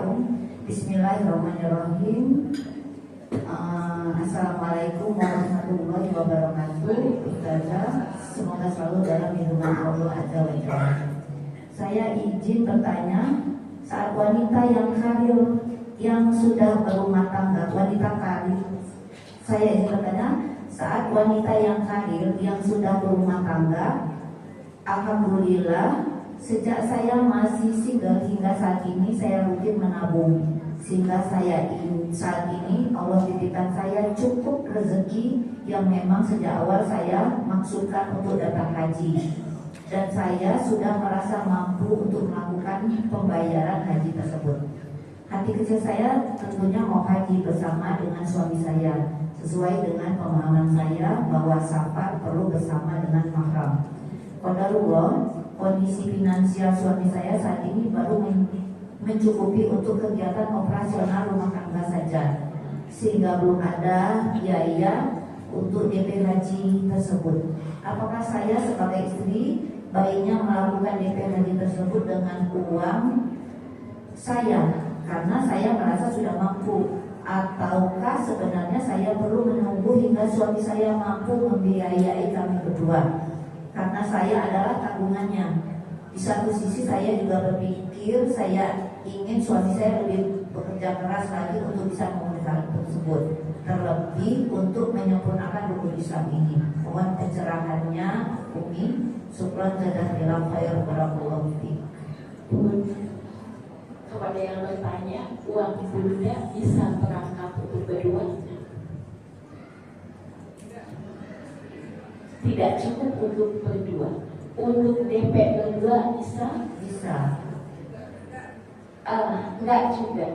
Bismillahirrahmanirrahim. Assalamualaikum warahmatullahi wabarakatuh. Ustazah, semoga selalu dalam lindungan Allah Azza wa Jalla. Saya izin bertanya, saat wanita yang karir, yang sudah berumah tangga, wanita karir. Saya izin bertanya, saat wanita yang karir, yang sudah berumah tangga, alhamdulillah, sejak saya masih single hingga saat ini saya rutin menabung. Sehingga saat ini Allah titipkan saya cukup rezeki yang memang sejak awal saya maksudkan untuk datang haji. Dan saya sudah merasa mampu untuk melakukan pembayaran haji tersebut. Hati kecil saya tentunya mau haji bersama dengan suami saya, sesuai dengan pemahaman saya bahwa safar perlu bersama dengan mahram. Qadarullah, kondisi finansial suami saya saat ini baru mencukupi untuk kegiatan operasional rumah tangga saja, sehingga belum ada biaya untuk DP haji tersebut. Apakah saya sebagai istri baiknya melakukan DP haji tersebut dengan uang saya, karena saya merasa sudah mampu, Ataukah sebenarnya saya perlu menunggu hingga suami saya mampu membiayai kami berdua? Karena saya adalah tanggungannya. Di satu sisi saya juga berpikir saya ingin suami saya lebih bekerja keras lagi untuk bisa memenuhi hal tersebut, terlebih untuk menyempurnakan rukun Islam ini. Mohon pencerahannya, Umi. Syukran jazakallahu khairan barakallahu fiik. Kepada yang bertanya, uang bunda bisa berangkat untuk berdua? Tidak cukup untuk berdua. Untuk DP berdua bisa? Bisa. Enggak juga.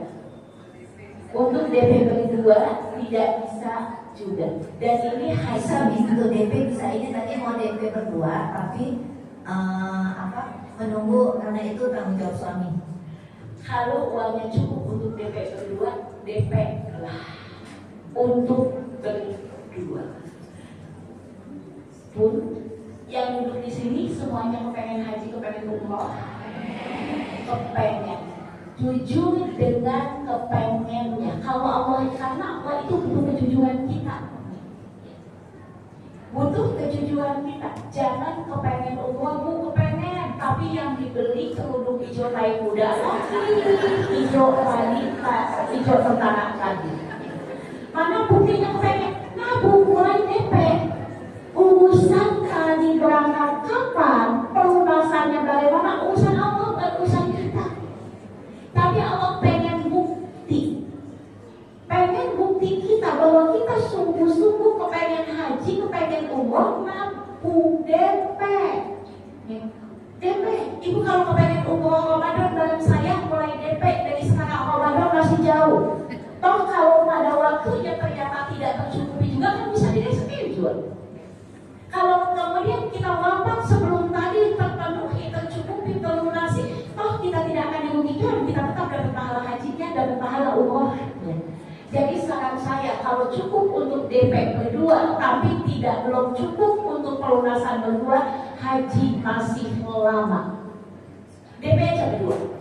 Untuk DP berdua tidak bisa juga. Dan ini Bisa untuk DP bisa, ini tadi mau DP berdua tapi menunggu karena itu tanggung jawab suami. Kalau uangnya cukup untuk DP berdua, DP lah untuk berdua. Pun yang duduk di sini semuanya kepengen haji, kepengen umroh, kepengen. Jujur dengan kepengennya. Kalau Allah, karena Allah itu butuh kejujuran kita. Butuh kejujuran kita. Jangan kepengen umroh, bu kepengen, tapi yang dibeli kerudung hijau tai kuda lagi, hijau wanita, hijau tentara lagi. Mana buktinya kepengen? Nabung mulai DP. Urusan kali berangkat kapan, pelunasannya bagaimana, urusan Allah dan urusan kita. Tapi Allah pengen bukti kita bahwa kita sungguh-sungguh kepengen haji, kepengen umroh, nabung DP. DP, ibu kalau kepengen umroh Ramadan bareng saya mulai DP dari sekarang, Ramadan masih jauh. Toh kalau pada waktunya ternyata tidak tercukupi juga kan bisa di-reschedule. Kalau kemudian kita wafat sebelum tadi terpenuhi, tercukupi, terlunasi, toh kita tidak akan dirugikan, kita tetap dapat pahala hajinya, dapat pahala umrohnya. Jadi saran saya, kalau cukup untuk DP berdua, tapi belum cukup untuk pelunasan berdua, haji masih lama. DP aja berdua.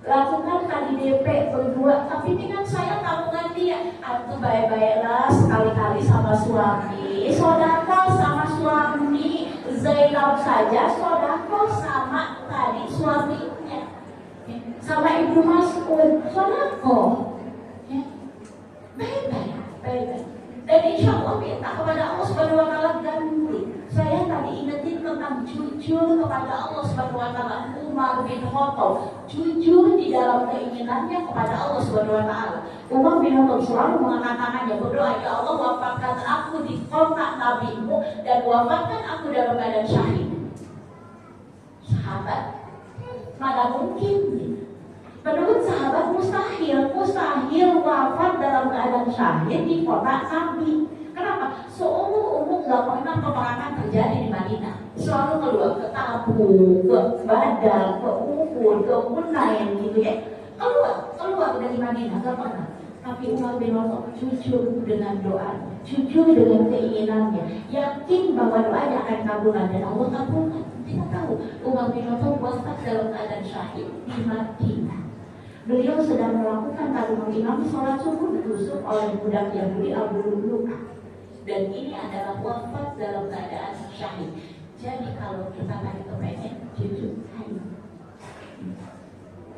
Lakukan tadi DP berdua, tapi dengan saya tabungan dia. Atau baik-baiklah sekali-kali sama suami, sodako sama suami, Zainab saja sodako sama tadi suaminya, sama Ibu Mas'ud sodako. Baik-baik. Dan insya Allah minta kepada Allah Subhanahu Wa Taala ganti. Saya tadi ingetin tentang jujur kepada Allah Subhanahu Wa Taala. Umar bin Khattab jujur di dalam keinginannya kepada Allah Subhanahu Wa Taala. Umar bin Khattab selalu mengatakannya, berdoa, ya Allah wafatkan aku di kota Nabi-Mu dan wafatkan aku dalam keadaan syahid. Sahabat, mana mungkin? Menurut sahabat mustahil wafat dalam keadaan syahid di kota Nabi. Kenapa? Seumur-umur gak pernah peperangan terjadi di Madinah. Selalu keluar ke Tabuk, ke Badar, ke Uhud, ke Hunain gitu ya. Keluar dari Madinah, gak pernah. Tapi Umar bin Khattab jujur dengan doa, jujur dengan keinginannya, yakin bahwa doanya akan kabulkan dan Allah kabulkan. Kita tahu Umar bin Khattab wafat dalam keadaan syahid di Madinah. Beliau sedang melakukan tadi mengimami sholat subuh ditusuk oleh budak Yahudi Abu Lu'lu'ah. Dan ini adalah wafat dalam keadaan syahid. Jadi kalau kita tadi kepengen jujur, ayo.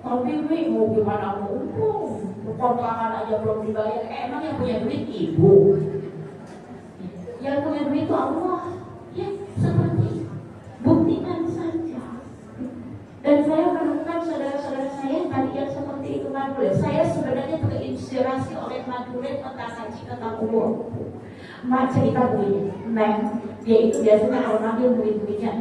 Tapi mau gimana mau untung? Kontrakan aja belum dibayar. Emang yang punya duit ibu? Yang punya duit itu Allah. Ya seperti buktikan saja. Dan saya menemukan saudara-saudara saya tadi yang seperti itu Madura. Saya sebenarnya terinspirasi oleh Madura tentang haji tentang umur. Mak cerita begini, Neng, dia itu biasanya kalau manggil murid-muridnya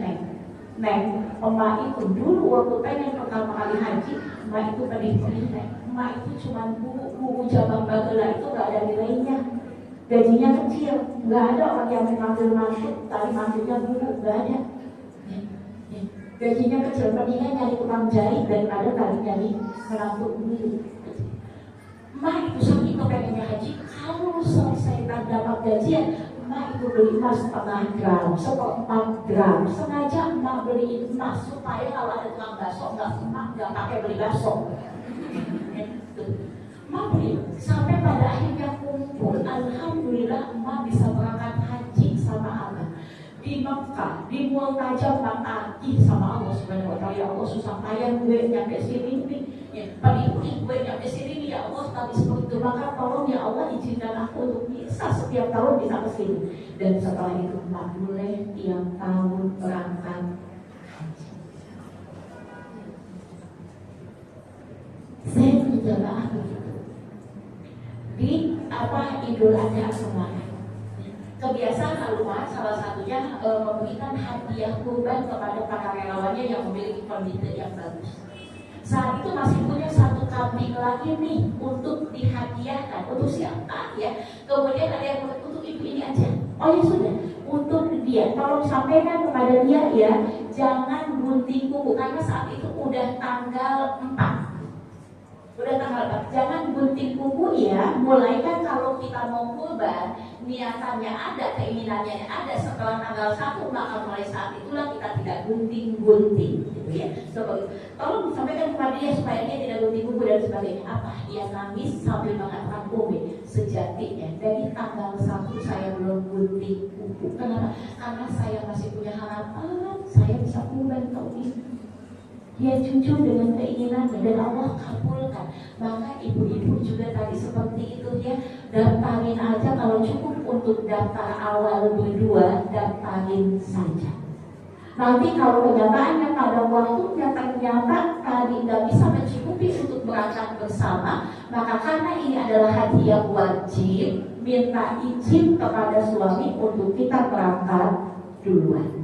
Neng, emak itu dulu waktu pengen pertama kali haji, emak itu pedih-pedih Neng. Emak itu cuma guru cabang Bagela itu gak ada nilainya. Gajinya kecil, gak ada orang yang memanggil-manggil, tadi manggilnya guru, gak ada. Gajinya kecil, mendingan nyari tukang jahit daripada tadi nyari menantu guru. Emak itu saking kepengennya haji, kalau selesai dapat gajian, emak itu beli emas 0,5 gram, 4 gram. Sengaja emak beli emas supaya kalau ada tukang bakso, emak nggak pakai beli bakso. maghrib sampai pada akhirnya kumpul. Alhamdulillah emak bisa berangkat haji sama abah di Mekah, di Multajam Mataki sama Allah Subhanahu wa Ta'ala. Ya Allah, susah payah gue nyampe sini nih, ya, perih gue nyampe sini nih, ya Allah, tapi seperti itu. Maka tolong ya Allah izinkan aku untuk bisa setiap tahun bisa ke sini. Dan setelah itu emak boleh tiap tahun berangkat haji. Saya berjamaah begitu di Idul Adha kemarin. Kebiasaan Al-Umar salah satunya memberikan hadiah kurban kepada para relawannya yang memiliki kondisi yang bagus. Saat itu masih punya satu kambing lagi nih untuk dihadiahkan. Untuk siapa ya? Kemudian ada yang untuk ibu ini aja. Oh ya sudah, untuk dia. Tolong sampaikan kepada dia ya, jangan gunting kuku karena saat itu udah tanggal 4. Udah tanggal 4, jangan gunting kuku ya. Mulai kan kalau kita mau kurban, niatannya ada, keinginannya ada. Setelah tanggal 1, maka mulai saat itulah kita tidak gunting-gunting gitu ya. Tolong sampaikan kepada dia supaya dia tidak gunting kuku dan sebagainya. Apa? Dia nangis sambil mengatakan, Umi, sejatinya dari tanggal 1 saya belum gunting kuku. Kenapa? Karena saya masih punya harapan saya bisa kurban tahun ini. Dia jujur dengan keinginannya dan Allah kabulkan. Maka ibu-ibu juga tadi seperti itu ya, daftarin aja. Kalau cukup untuk daftar awal berdua, daftarin saja. Nanti kalau kenyataannya pada waktunya ternyata tadi nggak bisa mencukupi untuk berangkat bersama, maka karena ini adalah hadiah wajib, minta izin kepada suami untuk kita berangkat duluan.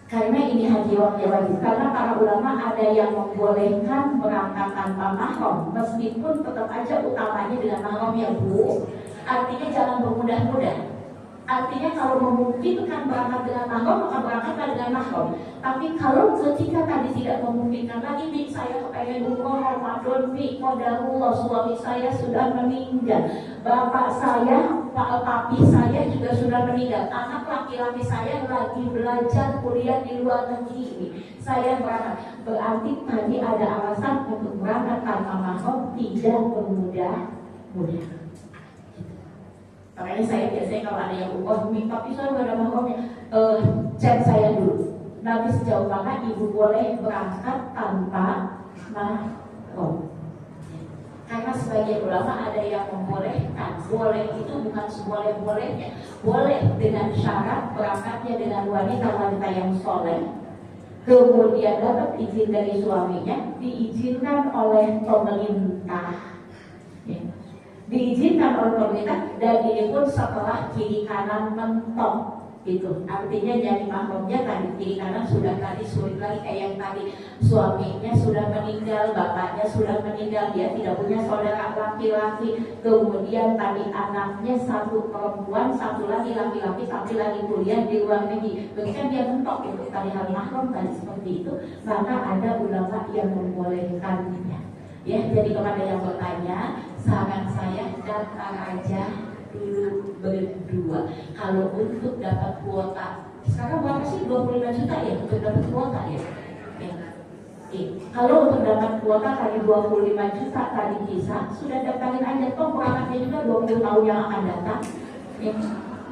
Karena ini haji wajib, karena para ulama ada yang membolehkan berangkat tanpa mahram, meskipun tetap aja utamanya dengan mahram ya Bu. Artinya jangan bermudah-mudah. Artinya kalau memungkinkan berangkat dengan mahram, maka berangkatlah dengan mahram. Tapi kalau ketika tadi tidak memungkinkan lagi, Bi, saya kepengen umroh Ramadan, Bi, qadarullah suami saya sudah meninggal, bapak saya, papi saya juga sudah meninggal, anak laki-laki saya lagi belajar kuliah di luar negeri ini, saya berangkat. Berarti tadi ada alasan untuk berangkat tanpa mahram, tidak bermudah-mudah. Makanya saya biasanya kalau ada yang tapi saya nggak ada mahramnya, chat saya dulu. Nanti sejauh mana ibu boleh berangkat tanpa mahram? Karena sebagian ulama ada yang membolehkan. Boleh itu bukan seboleh-bolehnya. Boleh dengan syarat berangkatnya dengan wanita-wanita yang soleh, kemudian dapat izin dari suaminya, diizinkan oleh pemerintah. Diizinkan oleh pemerintah, dan ini pun setelah kiri kanan mentok gitu. Artinya jadi mahramnya tadi kiri kanan sudah tadi sulit lagi, kayak yang tadi suaminya sudah meninggal, bapaknya sudah meninggal, dia tidak punya saudara laki-laki, kemudian tadi anaknya satu perempuan, satu lagi laki-laki, tapi lagi kuliah di luar negeri. Berikan dia mentok itu tadi hal mahram tadi seperti itu, maka ada ulama yang membolehkannya. Ya, jadi kepada yang bertanya, saran saya daftar aja dulu berdua. Kalau untuk dapat kuota, sekarang berapa sih? 25 juta ya untuk dapat kuota ya? Kalau untuk dapat kuota tadi 25 juta tadi bisa, sudah daftarin aja. Toh berangkatnya juga 20 tahun yang akan datang ya.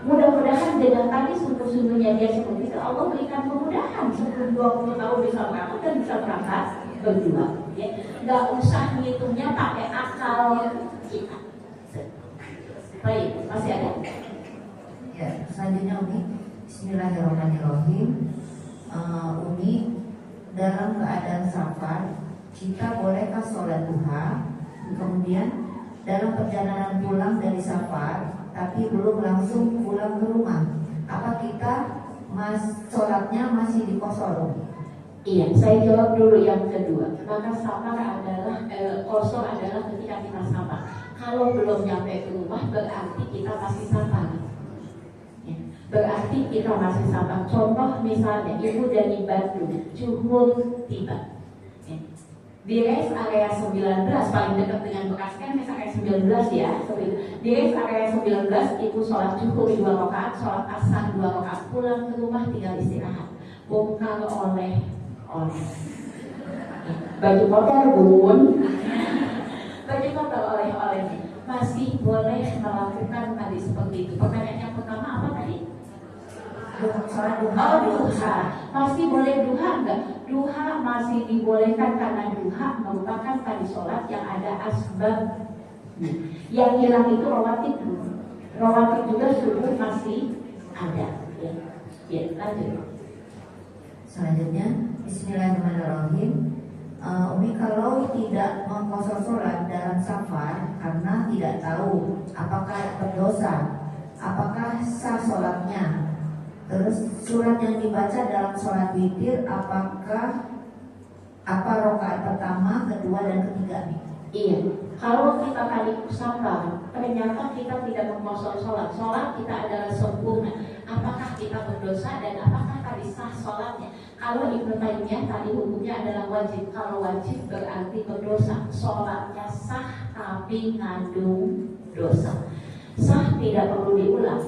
Mudah-mudahan dengan tadi sungguh-sungguhnya dia seperti itu, Allah berikan kemudahan sebelum 20 tahun bisa berangkat dan bisa berangkat berdua ya. Nggak usah ngitungnya pakai akal kita. Baik, masih ada? Ya, selanjutnya Umi. Bismillahirrahmanirrahim. Umi, dalam keadaan safar, kita bolehkah sholat duha? Kemudian dalam perjalanan pulang dari safar, tapi belum langsung pulang ke rumah, apa kita sholatnya masih di qashar? Iya, saya jawab dulu yang kedua. Maka safar adalah qashar adalah ketika kita safar. Kalau belum nyampe ke rumah berarti kita masih safar. Ya, berarti kita masih safar. Contoh misalnya ibu dari Bandung, Juhur tiba. Ya. Di rest area 19 paling dekat dengan Bekasi kan area 19 ya. Di rest area 19 ibu sholat Juhur 2 rakaat, sholat asar 2 rakaat, pulang ke rumah tinggal istirahat. Bongkar oleh baju kotor Bun, baju kotor oleh-olehnya. Masih boleh melakukan tadi seperti itu. Pertanyaan yang pertama apa tadi? Oh, duha. Masih boleh duha enggak? Duha masih dibolehkan karena duha merupakan tadi sholat yang ada asbab. Yang hilang itu rawatib. Rawatib juga subuh masih ada. Ya, lanjut. Selanjutnya, Bismillahirrahmanirrahim. Umi, kalau tidak mengqasar sholat dalam safar karena tidak tahu apakah berdosa, apakah sah sholatnya? Terus surat yang dibaca dalam sholat witir, apakah apa rakaat pertama, kedua, dan ketiga? Iya, kalau kita tadi safar, ternyata kita tidak mengqasar sholat. Sholat kita adalah sempurna. Apakah kita berdosa dan apakah tadi sah sholatnya? Kalau Ibnu Taimiyah tadi hukumnya adalah wajib. Kalau wajib berarti berdosa. Sholatnya sah tapi ngandung dosa. Sah tidak perlu diulang,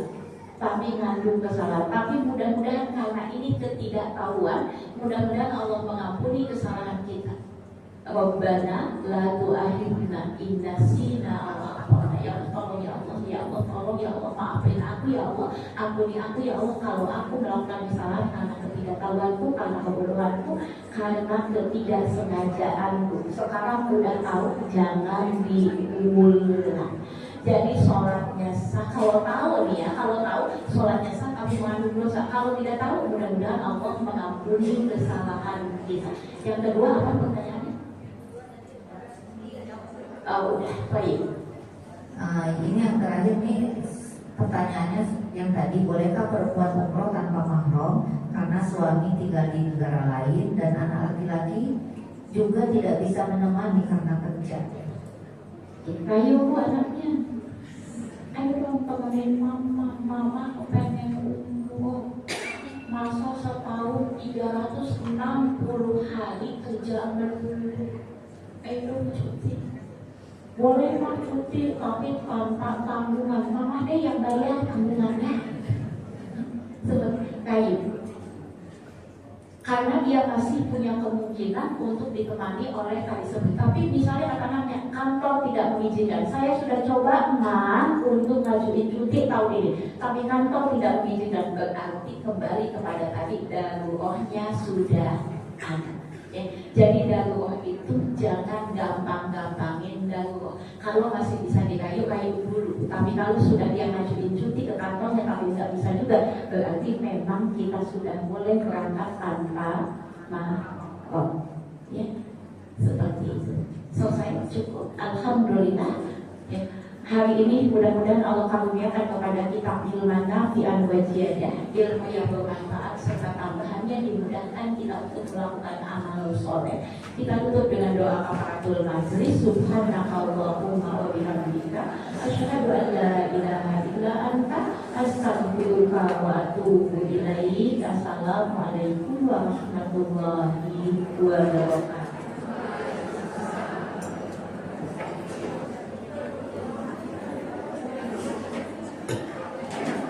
tapi ngandung kesalahan. Tapi mudah-mudahan karena ini ketidaktahuan, mudah-mudahan Allah mengampuni kesalahan kita. Rabbana la tu'akhidna in nasina aw akhtana. Ya Allah, ya Allah, ya Allah, tolong ya Allah, maafin aku ya Allah, ampuni aku ya Allah kalau aku melakukan kesalahan karena ketidaktahuanku, karena kebodohanku, karena ketidaksengajaanku. Sekarang udah tahu, jangan diulang. Jadi sholatnya sah. Kalau tahu nih ya, kalau tahu sholatnya sah tapi mengandung dosa. Kalau tidak tahu, mudah-mudahan Allah mengampuni kesalahan kita. Yang kedua apa pertanyaannya? Oh, udah, baik. Ini yang terakhir nih, pertanyaannya yang tadi, bolehkah perempuan umroh tanpa mahram karena suami tinggal di negara lain dan anak laki-laki juga tidak bisa menemani karena kerja? Ayo bu anaknya, ayo dong temenin mama kepengen umroh. Masa setahun 360 hari kerja melulu. Ayo cuti. Boleh mah cuti tapi tanpa tanggungan. Mama deh yang bayar tanggungannya. Seperti kayu. Karena dia masih punya kemungkinan untuk ditemani oleh tadi seperti. Tapi misalnya anak-anaknya kantor tidak mengizinkan. Saya sudah coba untuk ngajuin cuti tahun ini, tapi kantor tidak mengizinkan. Berarti kembali kepada tadi darurohnya sudah ada. Ya, jadi daruroh itu jangan gampang-gampangin daruroh. Kalau masih bisa dikayu dulu. Tapi kalau sudah dia ngajuin cuti ke kantornya tapi nggak bisa juga, berarti memang kita sudah boleh berangkat tanpa mahram. Ya, seperti itu. Selesai, cukup. Alhamdulillah. Ya. Hari ini mudah-mudahan Allah karuniakan kepada kita ilmu nafi'an wa ziyadah, ilmu yang bermanfaat serta tambahannya dimudahkan kita untuk melakukan amal soleh. Kita tutup dengan doa kafaratul majlis. Subhanakallahumma wa bihamdika asyhadu an la ilaha illa anta astaghfiruka wa atubu ilaik. Assalamualaikum warahmatullahi wabarakatuh.